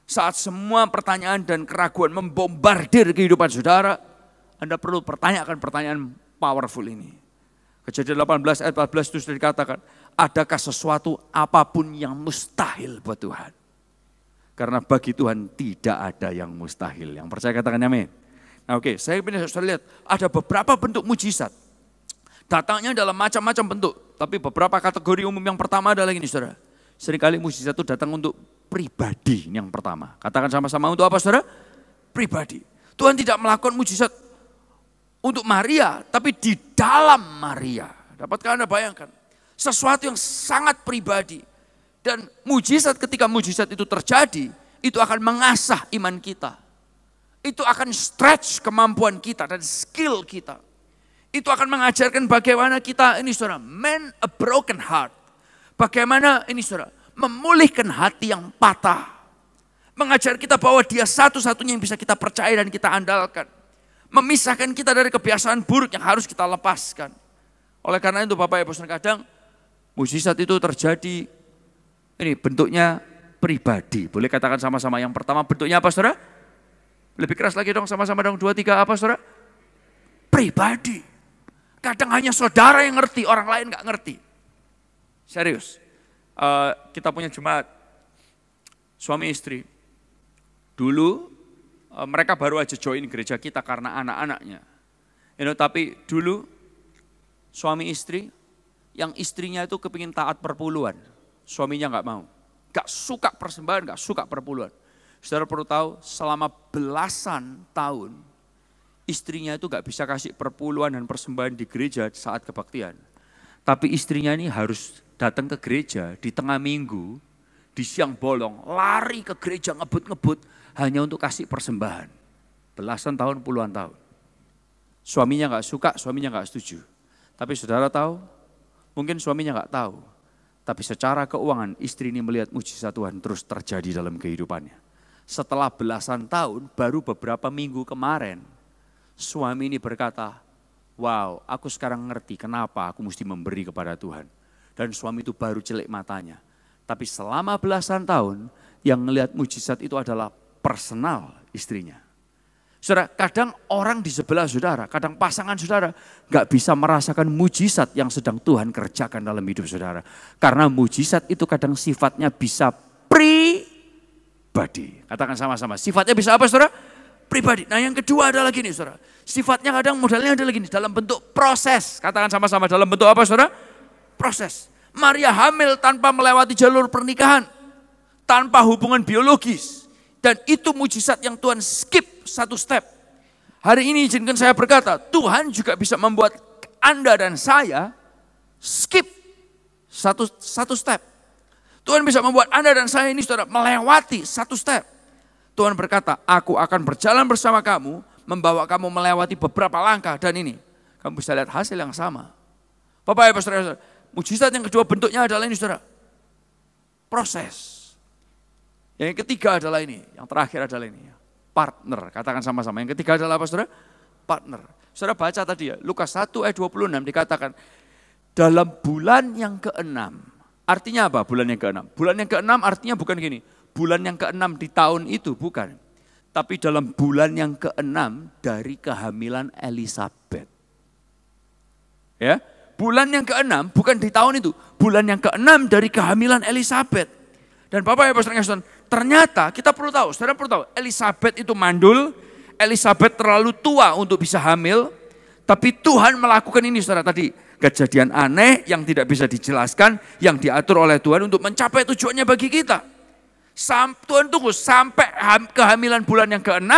Saat semua pertanyaan dan keraguan membombardir kehidupan saudara, Anda perlu pertanyakan pertanyaan powerful ini. Kejadian 18 ayat 14 itu sudah dikatakan, adakah sesuatu apapun yang mustahil buat Tuhan? Karena bagi Tuhan tidak ada yang mustahil. Yang percaya katakan amin. Nah oke, saya lihat ada beberapa bentuk mujizat. Datangnya dalam macam-macam bentuk. Tapi beberapa kategori umum. Yang pertama adalah ini saudara. Seringkali mujizat itu datang untuk pribadi. Ini yang pertama. Katakan sama-sama untuk apa saudara? Pribadi. Tuhan tidak melakukan mujizat untuk Maria. Tapi di dalam Maria. Dapatkah Anda bayangkan? Sesuatu yang sangat pribadi. Dan mujizat ketika mujizat itu terjadi. Itu akan mengasah iman kita. Itu akan stretch kemampuan kita dan skill kita. Itu akan mengajarkan bagaimana kita, ini saudara, mend a broken heart. Bagaimana ini saudara, memulihkan hati yang patah. Mengajar kita bahwa dia satu-satunya yang bisa kita percaya dan kita andalkan. Memisahkan kita dari kebiasaan buruk yang harus kita lepaskan. Oleh karena itu Bapak Ibu saudara, kadang mujizat itu terjadi, ini bentuknya pribadi. Boleh katakan sama-sama, yang pertama bentuknya apa saudara? Lebih keras lagi dong, sama-sama dong, 2, 3 apa saudara? Pribadi. Kadang hanya saudara yang ngerti, orang lain gak ngerti. Serius. Kita punya jemaat, suami istri. Dulu mereka baru aja join gereja kita karena anak-anaknya. Tapi dulu suami istri, yang istrinya itu kepingin taat perpuluhan. Suaminya gak mau. Gak suka persembahan, gak suka perpuluhan. Saudara perlu tahu, selama belasan tahun, istrinya itu gak bisa kasih perpuluhan dan persembahan di gereja saat kebaktian. Tapi istrinya ini harus datang ke gereja di tengah minggu, di siang bolong, lari ke gereja ngebut-ngebut hanya untuk kasih persembahan. Belasan tahun, puluhan tahun. Suaminya gak suka, suaminya gak setuju. Tapi saudara tahu, mungkin suaminya gak tahu. Tapi secara keuangan istri ini melihat mujizat Tuhan terus terjadi dalam kehidupannya. Setelah belasan tahun, baru beberapa minggu kemarin, suami ini berkata, wow, aku sekarang ngerti kenapa aku mesti memberi kepada Tuhan. Dan suami itu baru celik matanya. Tapi selama belasan tahun, yang ngelihat mujizat itu adalah personal istrinya. Saudara, kadang orang di sebelah saudara, kadang pasangan saudara, gak bisa merasakan mujizat yang sedang Tuhan kerjakan dalam hidup saudara. Karena mujizat itu kadang sifatnya bisa pribadi. Katakan sama-sama, sifatnya bisa apa saudara? Pribadi. Nah yang kedua adalah gini saudara, sifatnya kadang modelnya adalah gini, dalam bentuk proses. Katakan sama-sama, dalam bentuk apa saudara? Proses. Maria hamil tanpa melewati jalur pernikahan, tanpa hubungan biologis. Dan itu mujizat yang Tuhan skip satu step. Hari ini izinkan saya berkata, Tuhan juga bisa membuat Anda dan saya skip satu step. Tuhan bisa membuat Anda dan saya ini saudara melewati satu step. Tuhan berkata, aku akan berjalan bersama kamu, membawa kamu melewati beberapa langkah. Dan ini, kamu bisa lihat hasil yang sama. Bapak Ibu saudara, mujizat yang kedua bentuknya adalah ini saudara, proses. Yang ketiga adalah ini, yang terakhir adalah ini, partner. Katakan sama-sama, yang ketiga adalah apa saudara? Partner. Saudara baca tadi ya, Lukas 1 ayat 26 dikatakan, dalam bulan yang ke-6. Artinya apa bulan yang ke-6? Bulan yang ke-6 artinya bukan gini, bulan yang ke-6 di tahun itu, bukan. Tapi dalam bulan yang ke-6 dari kehamilan Elisabet. Ya, bulan yang ke-6 bukan di tahun itu, bulan yang ke-6 dari kehamilan Elisabet. Dan Bapak Ibu Saudara sekalian, ternyata kita perlu tahu, saudara perlu tahu, Elisabet itu mandul, Elisabet terlalu tua untuk bisa hamil, tapi Tuhan melakukan ini saudara tadi, kejadian aneh yang tidak bisa dijelaskan, yang diatur oleh Tuhan untuk mencapai tujuannya bagi kita. Tuhan tunggu sampai kehamilan bulan yang ke-6,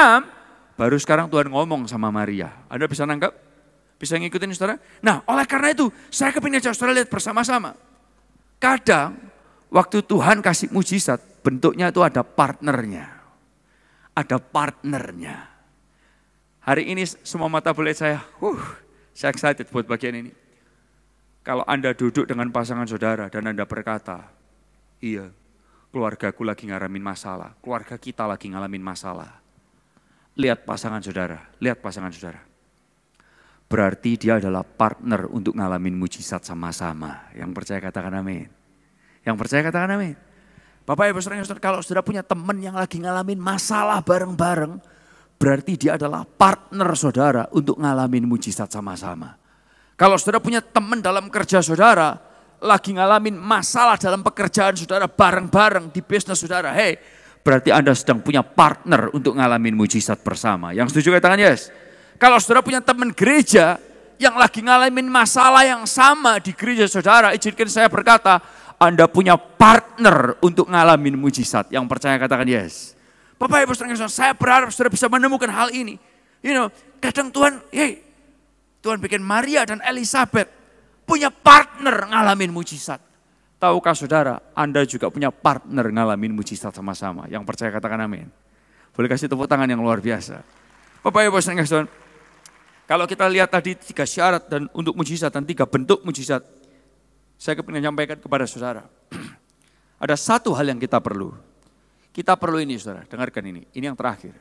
baru sekarang Tuhan ngomong sama Maria. Anda bisa nangkap? Bisa ngikutin saudara? Nah oleh karena itu, saya kepingin ajak saudara lihat bersama-sama. Kadang waktu Tuhan kasih mujizat, bentuknya itu ada partnernya. Ada partnernya. Hari ini semua mata boleh saya excited buat bagian ini. Kalau Anda duduk dengan pasangan saudara dan Anda berkata, iya, keluargaku lagi ngalamin masalah, keluarga kita lagi ngalamin masalah. Lihat pasangan saudara, lihat pasangan saudara. Berarti dia adalah partner untuk ngalamin mujizat sama-sama. Yang percaya katakan amin. Yang percaya katakan amin. Bapak Ibu saudara, kalau saudara punya teman yang lagi ngalamin masalah bareng-bareng, berarti dia adalah partner saudara untuk ngalamin mujizat sama-sama. Kalau saudara punya teman dalam kerja saudara, lagi ngalamin masalah dalam pekerjaan saudara bareng-bareng di bisnis saudara, hey, berarti Anda sedang punya partner untuk ngalamin mujizat bersama. Yang setuju katakan yes. Kalau saudara punya teman gereja yang lagi ngalamin masalah yang sama di gereja saudara, izinkan saya berkata, Anda punya partner untuk ngalamin mujizat. Yang percaya katakan yes. Bapak Ibu saudara, saya berharap saudara bisa menemukan hal ini. Kadang Tuhan, Tuhan bikin Maria dan Elisabet punya partner ngalamin mujizat. Tahukah saudara, Anda juga punya partner ngalamin mujizat sama-sama. Yang percaya katakan amin. Boleh kasih tepuk tangan yang luar biasa. Bapak Ibu saudara, kalau kita lihat tadi 3 syarat dan untuk mujizat dan 3 bentuk mujizat, saya ingin menyampaikan kepada saudara. Ada satu hal yang kita perlu. Kita perlu ini saudara, dengarkan ini yang terakhir.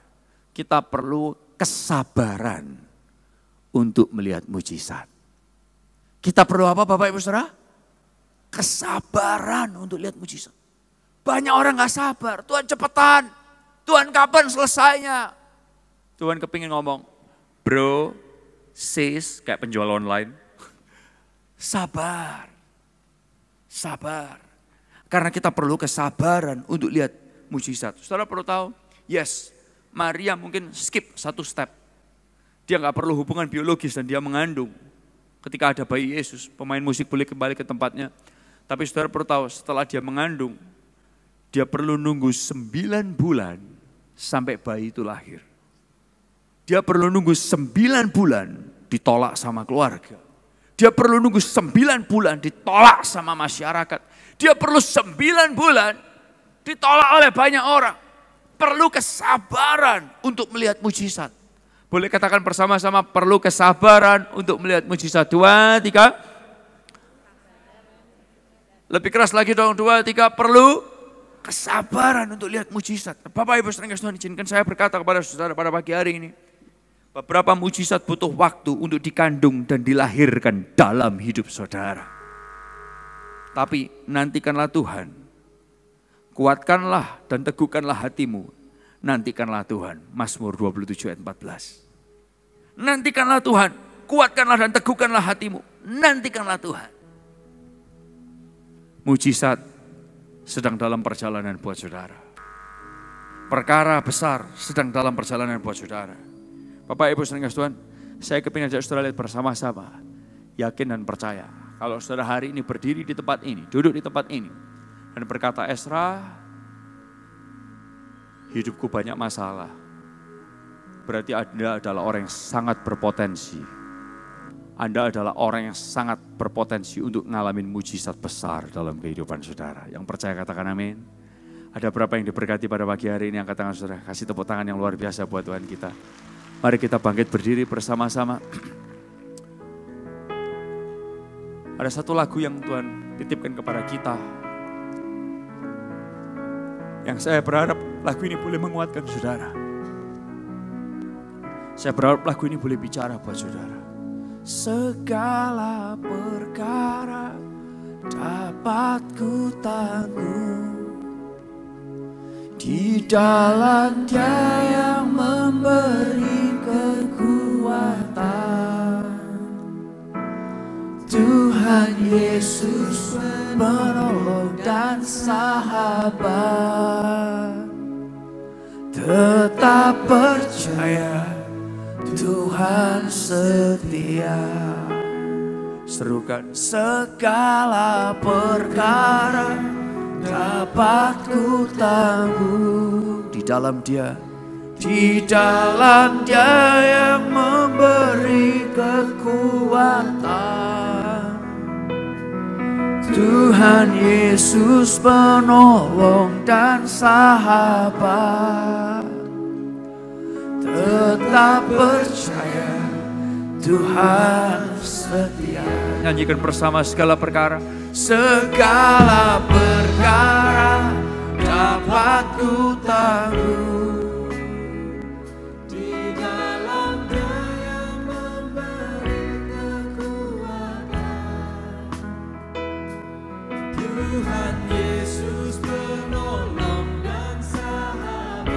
Kita perlu kesabaran untuk melihat mujizat. Kita perlu apa Bapak Ibu Saudara? Kesabaran untuk lihat mujizat. Banyak orang gak sabar, Tuhan cepetan, Tuhan kapan selesainya? Tuhan kepingin ngomong, bro, sis, kayak penjual online. Sabar, sabar. Karena kita perlu kesabaran untuk lihat mujizat. Saudara perlu tahu, yes, Maria mungkin skip 1 step. Dia gak perlu hubungan biologis dan dia mengandung. Ketika ada bayi Yesus, pemain musik boleh kembali ke tempatnya. Tapi saudara perlu tahu, setelah dia mengandung, dia perlu nunggu 9 bulan sampai bayi itu lahir. Dia perlu nunggu 9 bulan ditolak sama keluarga. Dia perlu nunggu 9 bulan ditolak sama masyarakat. Dia perlu 9 bulan ditolak oleh banyak orang. Perlu kesabaran untuk melihat mujizat. Boleh katakan bersama-sama, perlu kesabaran untuk melihat mujizat. 2, 3. Lebih keras lagi dong, 2, 3. Perlu kesabaran untuk lihat mujizat. Bapak Ibu saudara, izinkan saya berkata kepada saudara pada pagi hari ini. Beberapa mujizat butuh waktu untuk dikandung dan dilahirkan dalam hidup saudara. Tapi nantikanlah Tuhan. Kuatkanlah dan teguhkanlah hatimu. Nantikanlah Tuhan. Mazmur 27 ayat 14. Nantikanlah Tuhan. Kuatkanlah dan teguhkanlah hatimu. Nantikanlah Tuhan. Mujizat sedang dalam perjalanan buat saudara. Perkara besar sedang dalam perjalanan buat saudara. Bapak Ibu saudara Tuhan, saya kepingin ajak saudara lihat bersama-sama. Yakin dan percaya. Kalau saudara hari ini berdiri di tempat ini, duduk di tempat ini. Dan berkata, Esra, hidupku banyak masalah. Berarti Anda adalah orang yang sangat berpotensi. Anda adalah orang yang sangat berpotensi untuk ngalamin mujizat besar dalam kehidupan saudara. Yang percaya katakan amin. Ada berapa yang diberkati pada pagi hari ini? Angkat tangan saudara, kasih tepuk tangan yang luar biasa buat Tuhan kita. Mari kita bangkit berdiri bersama-sama. Ada satu lagu yang Tuhan titipkan kepada kita. Yang saya berharap lagu ini boleh menguatkan saudara. Saya berharap lagu ini boleh bicara buat saudara. Segala perkara dapat ku tanggung. Di dalam Dia yang memberi kekuatan, Tuhan Yesus penolong dan sahabat. Tetap percaya Tuhan setia. Serukan, segala perkara dapat ku tanggung. Di dalam Dia, di dalam Dia yang memberi kekuatan, Tuhan Yesus penolong dan sahabat. Tetap percaya Tuhan setia. Nyanyikan bersama, segala perkara. Segala perkara dapat ku tanggung. Di dalam Dia yang memberi kekuatan, Tuhan Yesus penolong dan sahabat.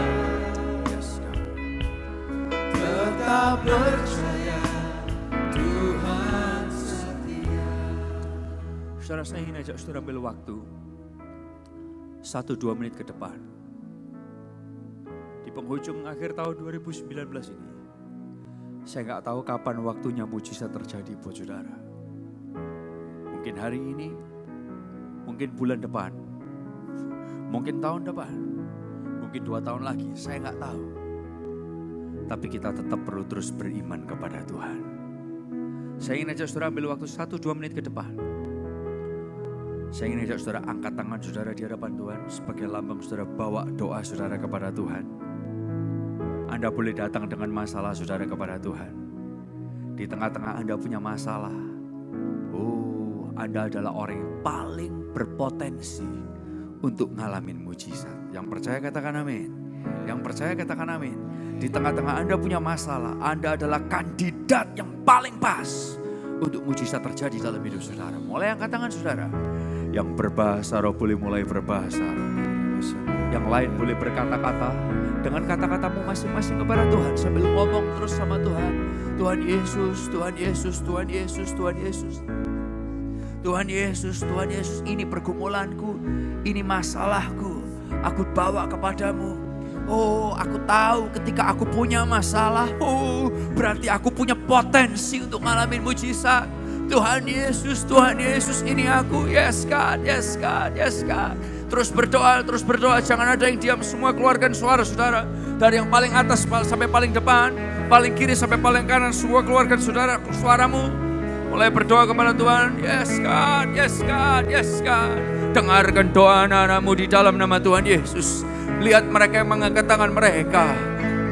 Tetap percaya Tuhan setia. Saudara, saya ingin ajak saudara ambil waktu 1-2 menit ke depan. Di penghujung akhir tahun 2019 ini, saya nggak tahu kapan waktunya mujizat terjadi buat saudara. Mungkin hari ini, mungkin bulan depan, mungkin tahun depan, mungkin 2 tahun lagi, saya nggak tahu. Tapi kita tetap perlu terus beriman kepada Tuhan. Saya ingin ajak saudara ambil waktu 1-2 menit ke depan. Saya ingin ajak saudara angkat tangan saudara di hadapan Tuhan sebagai lambang saudara bawa doa saudara kepada Tuhan. Anda boleh datang dengan masalah saudara kepada Tuhan. Di tengah-tengah Anda punya masalah, Anda adalah orang yang paling berpotensi untuk ngalamin mujizat. Yang percaya katakan amin. Yang percaya katakan amin. Di tengah-tengah Anda punya masalah, Anda adalah kandidat yang paling pas untuk mujizat terjadi dalam hidup saudara. Mulai angkat tangan saudara. Yang berbahasa roh boleh mulai berbahasa roh. Yang lain boleh berkata-kata dengan kata-katamu masing-masing kepada Tuhan sambil ngomong terus sama Tuhan. Tuhan Yesus, Tuhan Yesus, Tuhan Yesus, Tuhan Yesus. Tuhan Yesus, Tuhan Yesus, ini pergumulanku, ini masalahku, aku bawa kepadamu. Oh, aku tahu ketika aku punya masalah, berarti aku punya potensi untuk ngalamin mujizat. Tuhan Yesus, ini aku. Yes God, yes God, yes God. Terus berdoa, jangan ada yang diam, semua keluarkan suara saudara. Dari yang paling atas sampai paling depan, paling kiri sampai paling kanan, semua keluarkan saudara suaramu. Mulai berdoa kepada Tuhan. Yes God, yes God, yes God. Dengarkan doa anak-anakmu di dalam nama Tuhan Yesus. Lihat mereka yang mengangkat tangan mereka.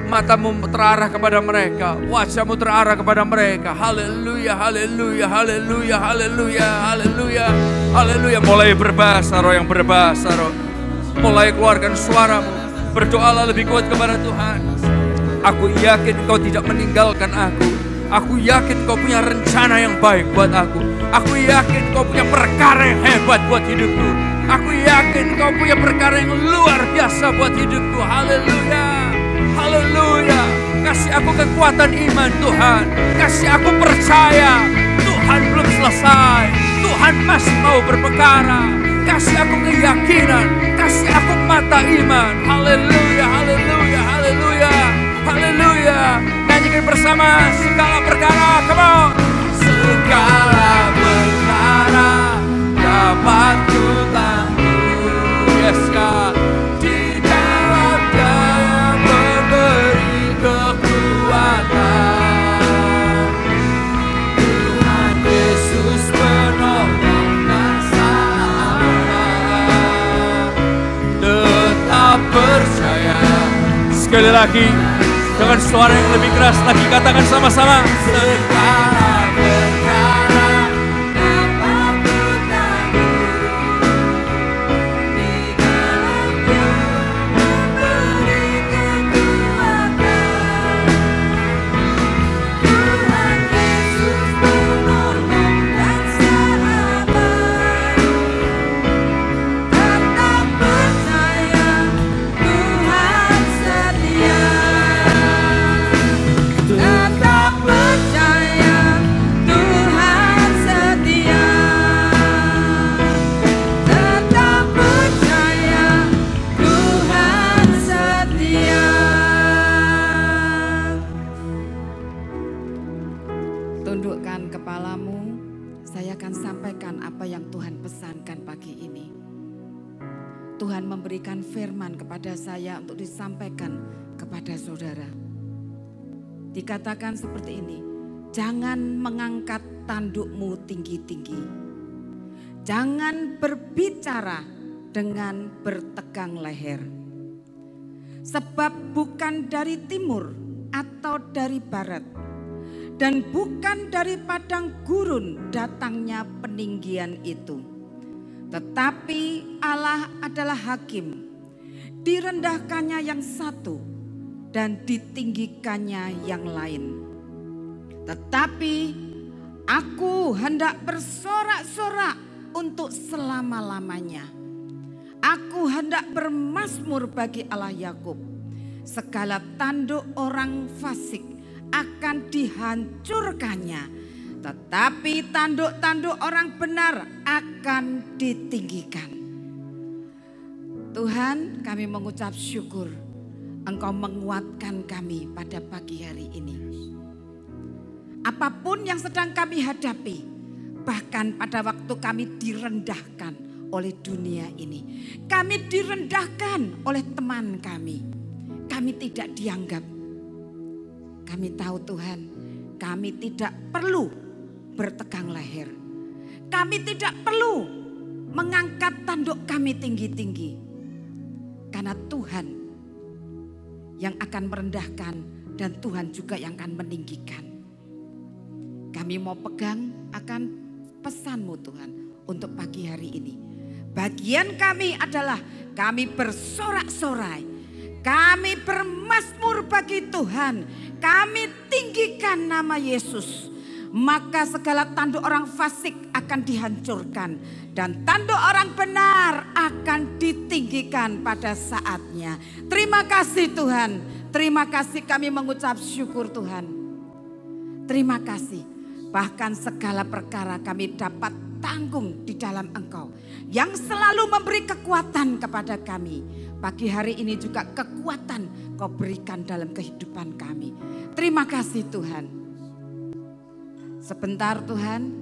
Matamu terarah kepada mereka, wajahmu terarah kepada mereka. Haleluya, haleluya, haleluya, haleluya, haleluya, haleluya. Mulai berbahasa roh yang berbahasa roh. Mulai keluarkan suaramu. Berdoalah lebih kuat kepada Tuhan. Aku yakin Kau tidak meninggalkan aku. Aku yakin Kau punya rencana yang baik buat aku. Aku yakin Kau punya perkara yang hebat buat hidupku. Aku yakin Kau punya perkara yang luar biasa buat hidupku. Haleluya. Haleluya. Kasih aku kekuatan iman Tuhan. Kasih aku percaya Tuhan belum selesai. Tuhan masih mau berperkara. Kasih aku keyakinan. Kasih aku mata iman. Haleluya, haleluya, haleluya, haleluya. Nyanyikan bersama, segala perkara. Come on. Segala perkara dapat ku tanggung. Yes God. Percaya. Sekali lagi dengan suara yang lebih keras lagi, katakan sama-sama. Segala perkara dapat ku tanggung. Di dalam-Nya memberi kekuatan. Tuhan Yesus penolong dan sahabat. Saya akan sampaikan apa yang Tuhan pesankan pagi ini. Tuhan memberikan firman kepada saya untuk disampaikan kepada saudara. Dikatakan seperti ini, jangan mengangkat tandukmu tinggi-tinggi. Jangan berbicara dengan bertegang leher. Sebab bukan dari timur atau dari barat, dan bukan dari padang gurun datangnya peninggian itu. Tetapi Allah adalah hakim, direndahkannya yang satu dan ditinggikannya yang lain. Tetapi aku hendak bersorak-sorak untuk selama-lamanya. Aku hendak bermazmur bagi Allah Yakub. Segala tanduk orang fasik akan dihancurkannya, tetapi tanduk-tanduk orang benar akan ditinggikan. Tuhan, kami mengucap syukur Engkau menguatkan kami pada pagi hari ini. Apapun yang sedang kami hadapi, bahkan pada waktu kami direndahkan oleh dunia ini, kami direndahkan oleh teman kami tidak dianggap. Kami tahu Tuhan, kami tidak perlu bertegang leher. Kami tidak perlu mengangkat tanduk kami tinggi-tinggi. Karena Tuhan yang akan merendahkan dan Tuhan juga yang akan meninggikan. Kami mau pegang akan pesan-Mu Tuhan untuk pagi hari ini. Bagian kami adalah kami bersorak-sorai. Kami bermazmur bagi Tuhan. Kami tinggikan nama Yesus. Maka segala tanduk orang fasik akan dihancurkan. Dan tanduk orang benar akan ditinggikan pada saatnya. Terima kasih Tuhan. Terima kasih kami mengucap syukur Tuhan. Terima kasih. Bahkan segala perkara kami dapat tanggung di dalam Engkau. Yang selalu memberi kekuatan kepada kami. Pagi hari ini juga kekuatan Kau berikan dalam kehidupan kami. Terima kasih Tuhan. Sebentar Tuhan,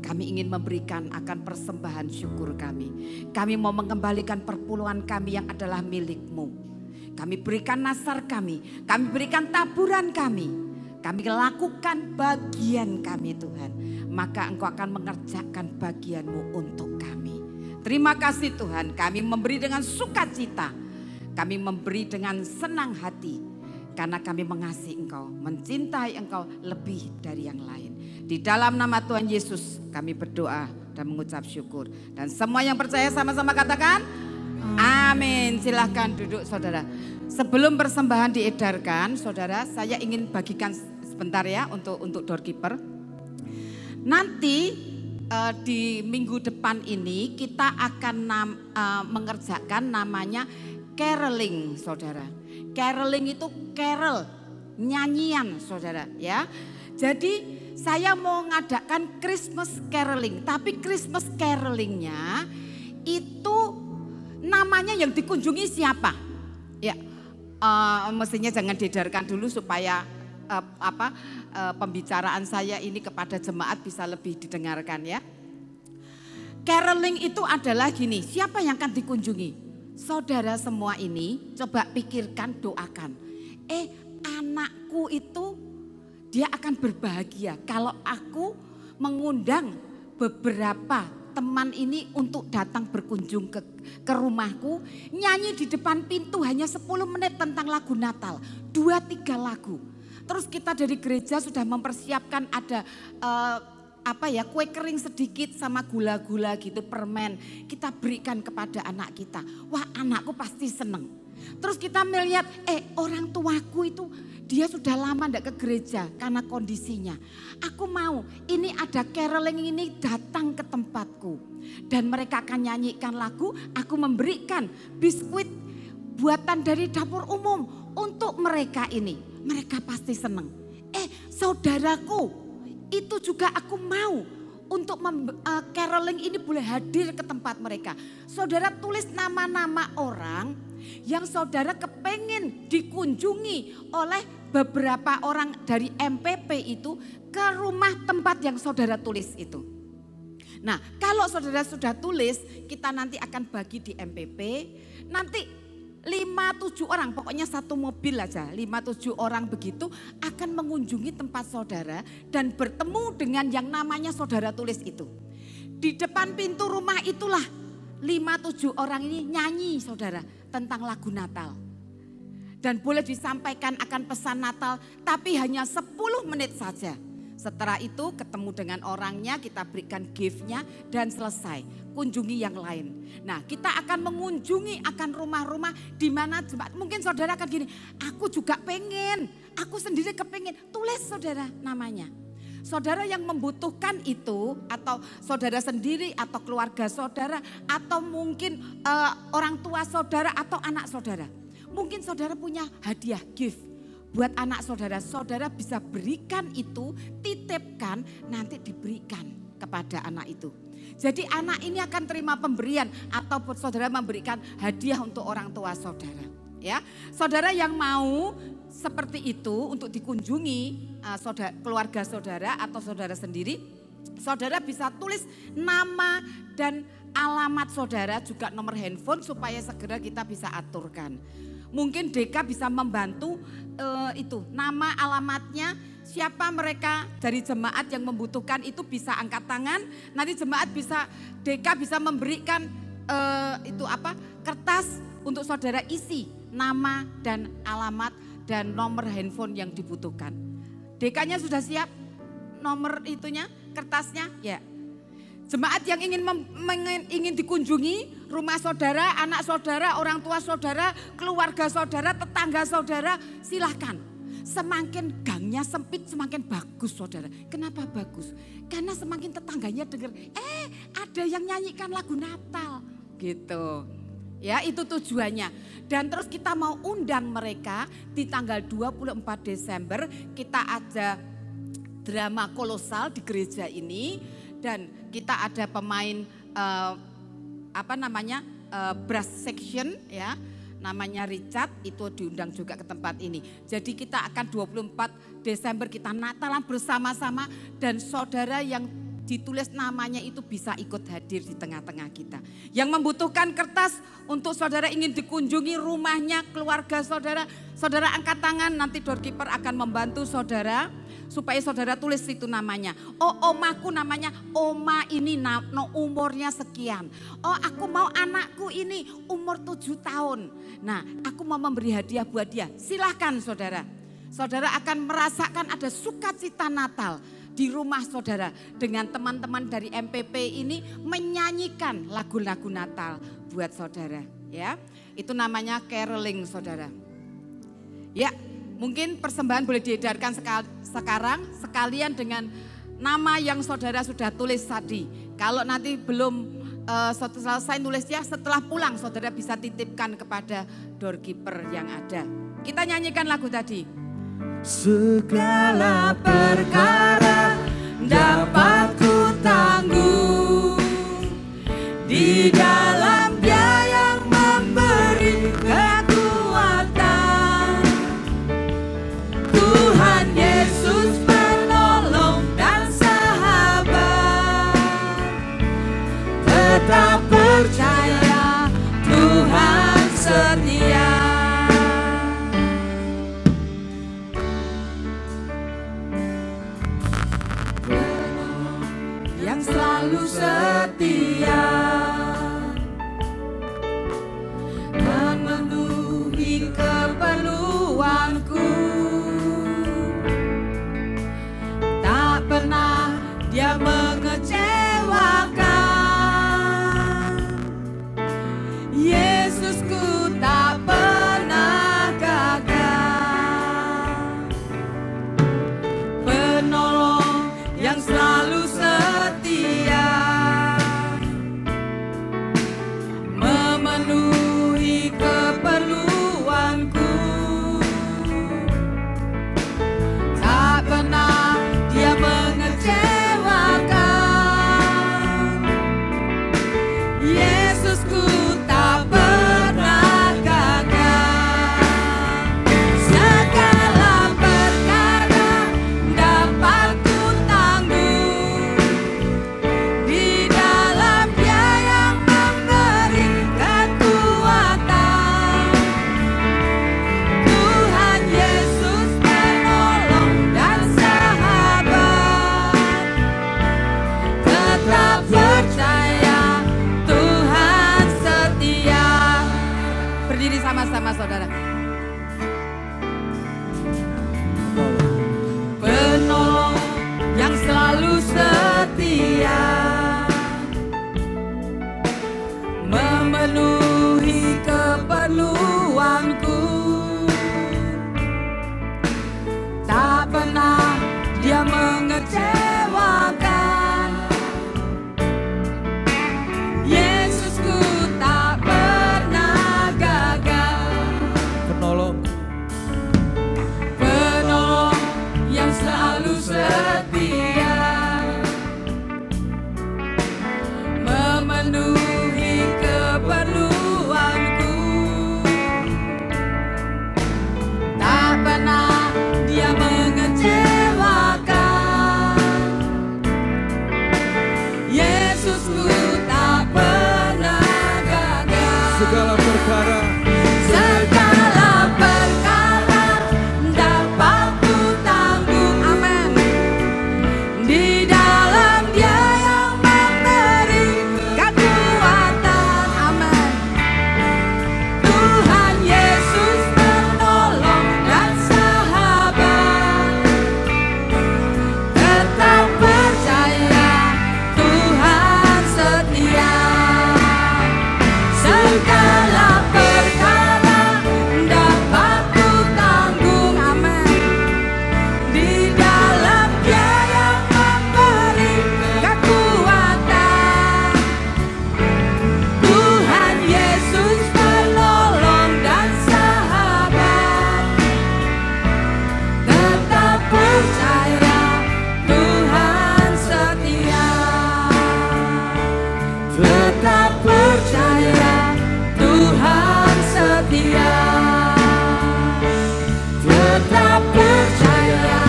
kami ingin memberikan akan persembahan syukur kami. Kami mau mengembalikan perpuluhan kami yang adalah milik-Mu. Kami berikan nasar kami berikan taburan kami. Kami lakukan bagian kami Tuhan. Maka Engkau akan mengerjakan bagian-Mu untuk kami. Terima kasih Tuhan, kami memberi dengan sukacita. Kami memberi dengan senang hati. Karena kami mengasihi Engkau, mencintai Engkau lebih dari yang lain. Di dalam nama Tuhan Yesus kami berdoa dan mengucap syukur. Dan semua yang percaya sama-sama katakan amin. Silahkan duduk saudara. Sebelum persembahan diedarkan saudara, saya ingin bagikan sebentar ya untuk doorkeeper. Nanti di minggu depan ini kita akan mengerjakan namanya caroling saudara. Caroling itu carol, nyanyian saudara ya. Jadi saya mau ngadakan Christmas caroling. Tapi Christmas carolingnya itu namanya yang dikunjungi siapa? Ya mestinya jangan diedarkan dulu supaya pembicaraan saya ini kepada jemaat bisa lebih didengarkan ya. Caroling itu adalah gini, siapa yang akan dikunjungi? Saudara semua ini coba pikirkan, doakan. Anakku itu dia akan berbahagia kalau aku mengundang beberapa teman ini untuk datang berkunjung ke rumahku. Nyanyi di depan pintu hanya 10 menit tentang lagu Natal, 2-3 lagu. Terus kita dari gereja sudah mempersiapkan ada kue kering sedikit sama gula-gula gitu, permen. Kita berikan kepada anak kita. Wah, anakku pasti seneng. Terus kita melihat orang tuaku itu dia sudah lama enggak ke gereja karena kondisinya. Aku mau ini ada caroling ini datang ke tempatku. Dan mereka akan nyanyikan lagu, aku memberikan biskuit buatan dari dapur umum untuk mereka ini. Mereka pasti senang. Saudaraku, itu juga aku mau untuk caroling ini boleh hadir ke tempat mereka. Saudara tulis nama-nama orang yang saudara kepengen dikunjungi oleh beberapa orang dari MPP itu ke rumah tempat yang saudara tulis itu. Nah, kalau saudara sudah tulis, kita nanti akan bagi di MPP. Nanti 5-7 orang, pokoknya satu mobil aja, 5-7 orang begitu akan mengunjungi tempat saudara dan bertemu dengan yang namanya saudara tulis itu. Di depan pintu rumah itulah 5-7 orang ini nyanyi saudara tentang lagu Natal. Dan boleh disampaikan akan pesan Natal, tapi hanya 10 menit saja. Setelah itu ketemu dengan orangnya, kita berikan gift-nya dan selesai. Kunjungi yang lain. Nah, kita akan mengunjungi akan rumah-rumah di mana jemaat. Mungkin saudara akan gini, aku juga pengen, aku sendiri kepengen. Tulis saudara namanya. Saudara yang membutuhkan itu, atau saudara sendiri, atau keluarga saudara, atau mungkin orang tua saudara, atau anak saudara. Mungkin saudara punya hadiah gift. Buat anak saudara, saudara bisa berikan itu, titipkan, nanti diberikan kepada anak itu. Jadi anak ini akan terima pemberian atau saudara memberikan hadiah untuk orang tua saudara. Ya, saudara yang mau seperti itu untuk dikunjungi keluarga saudara atau saudara sendiri, saudara bisa tulis nama dan alamat saudara, juga nomor handphone supaya segera kita bisa aturkan. Mungkin Deka bisa membantu itu nama alamatnya, siapa mereka dari jemaat yang membutuhkan itu bisa angkat tangan. Nanti jemaat bisa, Deka bisa memberikan kertas untuk saudara isi nama dan alamat dan nomor handphone yang dibutuhkan. Dekanya sudah siap nomor itunya, kertasnya ya. Jemaat yang ingin dikunjungi rumah saudara, anak saudara, orang tua saudara, keluarga saudara, tetangga saudara, silahkan. Semakin gangnya sempit semakin bagus saudara. Kenapa bagus? Karena semakin tetangganya dengar, ada yang nyanyikan lagu Natal gitu. Ya, itu tujuannya. Dan terus kita mau undang mereka di tanggal 24 Desember kita ada drama kolosal di gereja ini. Dan kita ada pemain brass section ya, namanya Richard, itu diundang juga ke tempat ini. Jadi kita akan 24 Desember kita Natalan bersama-sama dan saudara yang ditulis namanya itu bisa ikut hadir di tengah-tengah kita. Yang membutuhkan kertas untuk saudara ingin dikunjungi rumahnya, keluarga saudara, saudara angkat tangan, nanti doorkeeper akan membantu saudara supaya saudara tulis itu namanya. Oh, omaku namanya Oma ini, umurnya sekian. Oh, aku mau anakku ini umur 7 tahun. Nah, aku mau memberi hadiah buat dia. Silahkan saudara. Saudara akan merasakan ada sukacita Natal di rumah saudara dengan teman-teman dari MPP ini menyanyikan lagu-lagu Natal buat saudara. Ya, itu namanya caroling saudara. Ya. Mungkin persembahan boleh diedarkan sekarang sekalian dengan nama yang saudara sudah tulis tadi. Kalau nanti belum selesai nulisnya, setelah pulang saudara bisa titipkan kepada doorkeeper yang ada. Kita nyanyikan lagu tadi. Segala perkara dapat ku tanggung di dalam Dia yang memberi kekuatan. Tuhan Yesus penolong dan sahabat, tetap percaya Tuhan setia. Yang selalu setia memenuhi keperluanku. Tak pernah Dia mengecewakan. Yesusku tak pernah gagal. Penolong yang selalu setia sama-sama saudara. Penolong yang selalu setia, memenuhi keperluanku, tak pernah dia mengecewakan. Yesusku tak pernah gagal. Penolong yang selalu setia, memenuhi keperluanku, tak pernah dia mengecewakan. Yesusku tak pernah gagal. Segala perkara dapat ku tanggung, amin. Di dalam Dia yang memberi kekuatan, amin. Tuhan Yesus penolong dan sahabat, tetap percaya Tuhan setia. Segala perkara dapat ku tanggung, amin. Di dalam Dia yang memberi kekuatan, Tuhan Yesus penolong dan sahabat, tetap percaya Tuhan setia. Tetap percaya Tuhan setia. Tetap percaya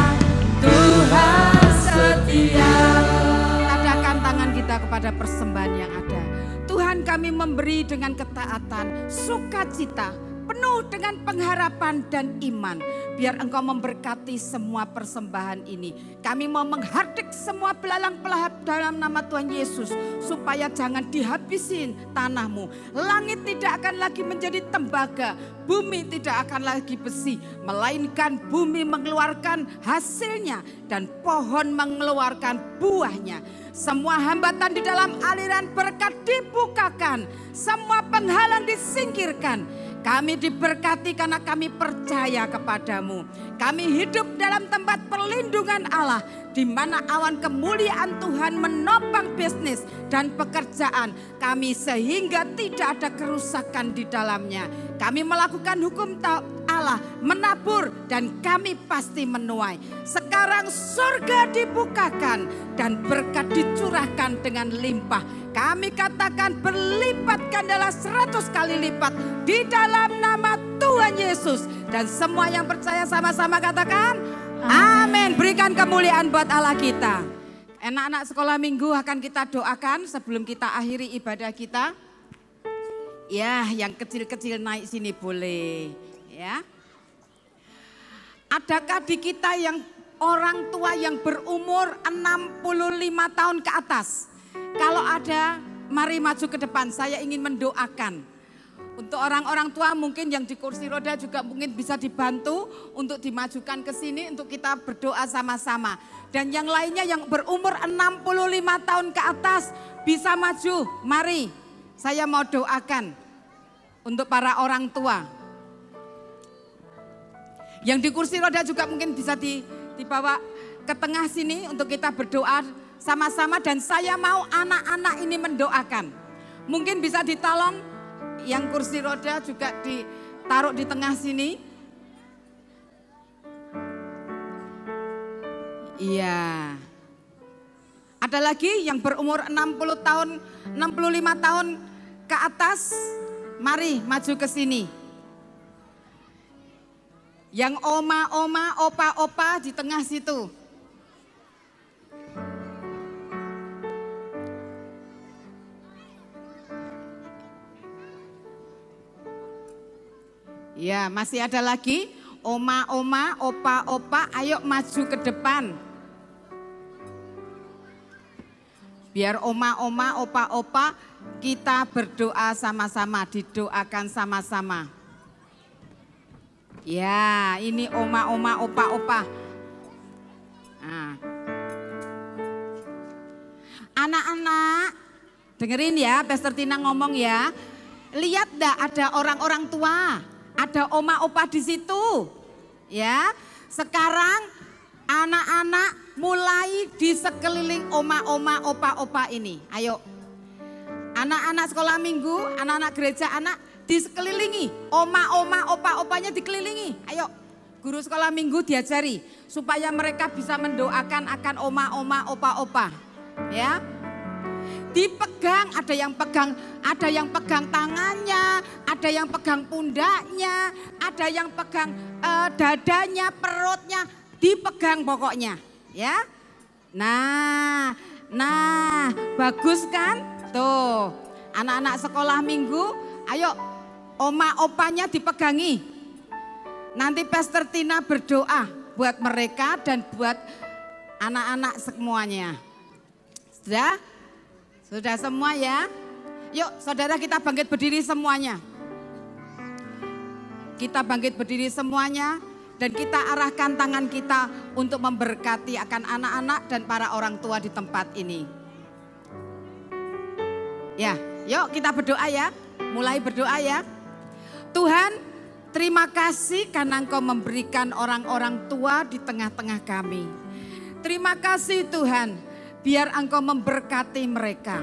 Tuhan setia. Tadakan tangan kita kepada persembahan yang ada. Tuhan, kami memberi dengan ketaatan, sukacita, penuh dengan pengharapan dan iman. Biar Engkau memberkati semua persembahan ini. Kami mau menghardik semua belalang pelahap dalam nama Tuhan Yesus, supaya jangan dihabisin tanahmu. Langit tidak akan lagi menjadi tembaga, bumi tidak akan lagi besi, melainkan bumi mengeluarkan hasilnya dan pohon mengeluarkan buahnya. Semua hambatan di dalam aliran berkat dibukakan, semua penghalang disingkirkan. Kami diberkati karena kami percaya kepadamu. Kami hidup dalam tempat perlindungan Allah, di mana awan kemuliaan Tuhan menopang bisnis dan pekerjaan kami sehingga tidak ada kerusakan di dalamnya. Kami melakukan hukum Allah, menabur dan kami pasti menuai. Sekarang surga dibukakan dan berkat dicurahkan dengan limpah. Kami katakan berlipat gandalah 100 kali lipat di dalam nama Tuhan Yesus. Dan semua yang percaya sama-sama katakan amin. Berikan kemuliaan buat Allah kita. Anak-anak sekolah minggu akan kita doakan sebelum kita akhiri ibadah kita. Ya, yang kecil-kecil naik sini boleh. Ya. Adakah di kita yang orang tua yang berumur 65 tahun ke atas? Kalau ada, mari maju ke depan. Saya ingin mendoakan. Untuk orang-orang tua mungkin yang di kursi roda juga mungkin bisa dibantu untuk dimajukan ke sini untuk kita berdoa sama-sama. Dan yang lainnya yang berumur 65 tahun ke atas bisa maju. Mari, saya mau doakan untuk para orang tua. Yang di kursi roda juga mungkin bisa dibawa ke tengah sini untuk kita berdoa sama-sama. Dan saya mau anak-anak ini mendoakan. Mungkin bisa ditolong yang kursi roda juga ditaruh di tengah sini. Iya. Ada lagi yang berumur 65 tahun ke atas. Mari maju ke sini. Yang oma-oma, opa-opa di tengah situ. Ya, masih ada lagi. Oma-oma, opa-opa, ayo maju ke depan. Biar oma-oma, opa-opa kita berdoa sama-sama, didoakan sama-sama. Ya, ini oma-oma, opa-opa. Nah. Anak-anak, dengerin ya, Pastor Tina ngomong ya. Lihat enggak ada orang-orang tua, ada oma opa di situ. Ya. Sekarang anak-anak mulai di sekeliling oma-oma, opa-opa ini. Ayo. Anak-anak sekolah minggu, anak-anak gereja anak disekelilingi. Oma-oma, opa-opanya dikelilingi. Ayo. Guru sekolah minggu diajari supaya mereka bisa mendoakan akan oma-oma, opa-opa. Ya. Dipegang, ada yang pegang tangannya, ada yang pegang pundaknya, ada yang pegang dadanya, perutnya, dipegang pokoknya, ya. Nah, bagus kan? Tuh, anak-anak sekolah minggu, ayo oma opanya dipegangi. Nanti Pastor Tina berdoa buat mereka dan buat anak-anak semuanya. Sudah? Sudah semua ya? Yuk saudara kita bangkit berdiri semuanya. Kita bangkit berdiri semuanya dan kita arahkan tangan kita untuk memberkati akan anak-anak dan para orang tua di tempat ini. Ya, yuk kita berdoa ya. Mulai berdoa ya. Tuhan, terima kasih karena Engkau memberikan orang-orang tua di tengah-tengah kami. Terima kasih Tuhan, biar Engkau memberkati mereka.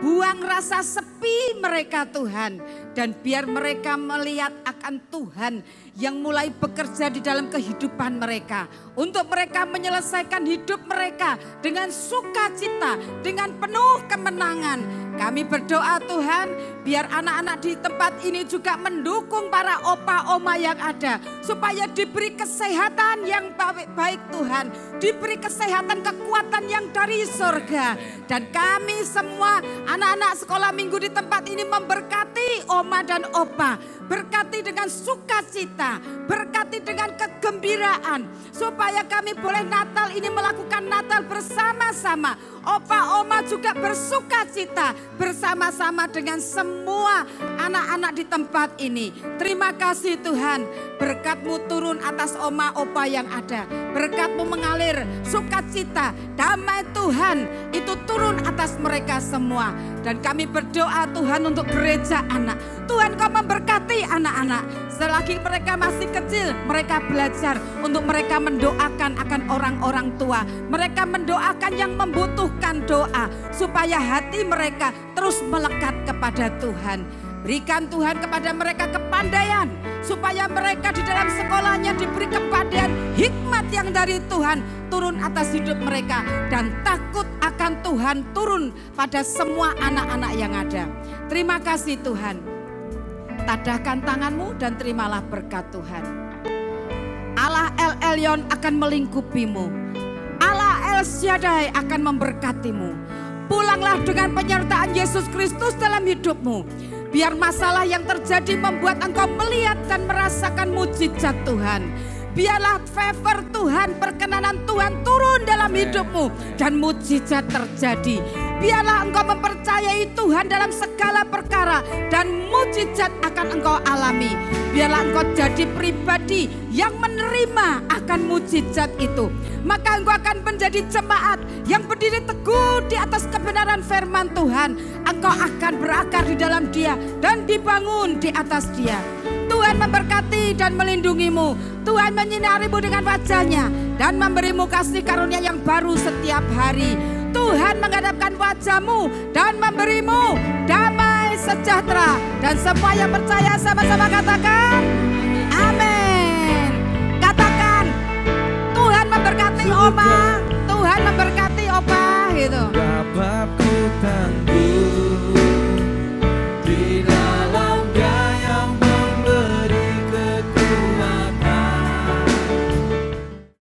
Buang rasa sepi mereka Tuhan. Dan biar mereka melihat akan Tuhan yang mulai bekerja di dalam kehidupan mereka. Untuk mereka menyelesaikan hidup mereka dengan sukacita, dengan penuh kemenangan. Kami berdoa Tuhan, biar anak-anak di tempat ini juga mendukung para opa-oma yang ada. Supaya diberi kesehatan yang baik Tuhan. Diberi kesehatan kekuatan yang dari surga. Dan kami semua anak-anak sekolah minggu di tempat ini memberkati oma dan opa. Berkati dengan sukacita, berkati dengan kegembiraan. Supaya kami boleh Natal ini melakukan Natal bersama-sama. Opa oma juga bersukacita bersama-sama dengan semua anak-anak di tempat ini. Terima kasih Tuhan, berkat-Mu turun atas oma opa yang ada. Berkat-Mu mengalir sukacita, damai Tuhan itu turun atas mereka semua. Dan kami berdoa Tuhan untuk gereja anak. Tuhan Kau memberkati anak-anak. Selagi mereka masih kecil, mereka belajar untuk mereka mendoakan akan orang-orang tua. Mereka mendoakan yang membutuhkan doa. Supaya hati mereka terus melekat kepada Tuhan. Berikan Tuhan kepada mereka kepandaian. Supaya mereka di dalam sekolahnya diberi kepandaian hikmat yang dari Tuhan turun atas hidup mereka. Dan takut akan Tuhan turun pada semua anak-anak yang ada. Terima kasih Tuhan. Tadahkan tanganmu dan terimalah berkat Tuhan. Allah El Elyon akan melingkupimu. Allah El Shaddai akan memberkatimu. Pulanglah dengan penyertaan Yesus Kristus dalam hidupmu. Biar masalah yang terjadi membuat engkau melihat dan merasakan mujizat Tuhan. Biarlah favor Tuhan, perkenanan Tuhan turun dalam hidupmu dan mujizat terjadi. Biarlah engkau mempercayai Tuhan dalam segala perkara dan mujizat akan engkau alami. Biarlah engkau jadi pribadi yang menerima akan mujizat itu. Maka engkau akan menjadi jemaat yang berdiri teguh di atas kebenaran firman Tuhan. Engkau akan berakar di dalam Dia dan dibangun di atas Dia. Tuhan memberkati dan melindungimu. Tuhan menyinarimu dengan wajah-Nya dan memberimu kasih karunia yang baru setiap hari. Tuhan menghadapkan wajah-Mu dan memberimu damai sejahtera. Dan semua yang percaya sama-sama katakan amin. Katakan Tuhan memberkati Oma, Tuhan memberkati Opa gitu. Dapat ku tanggung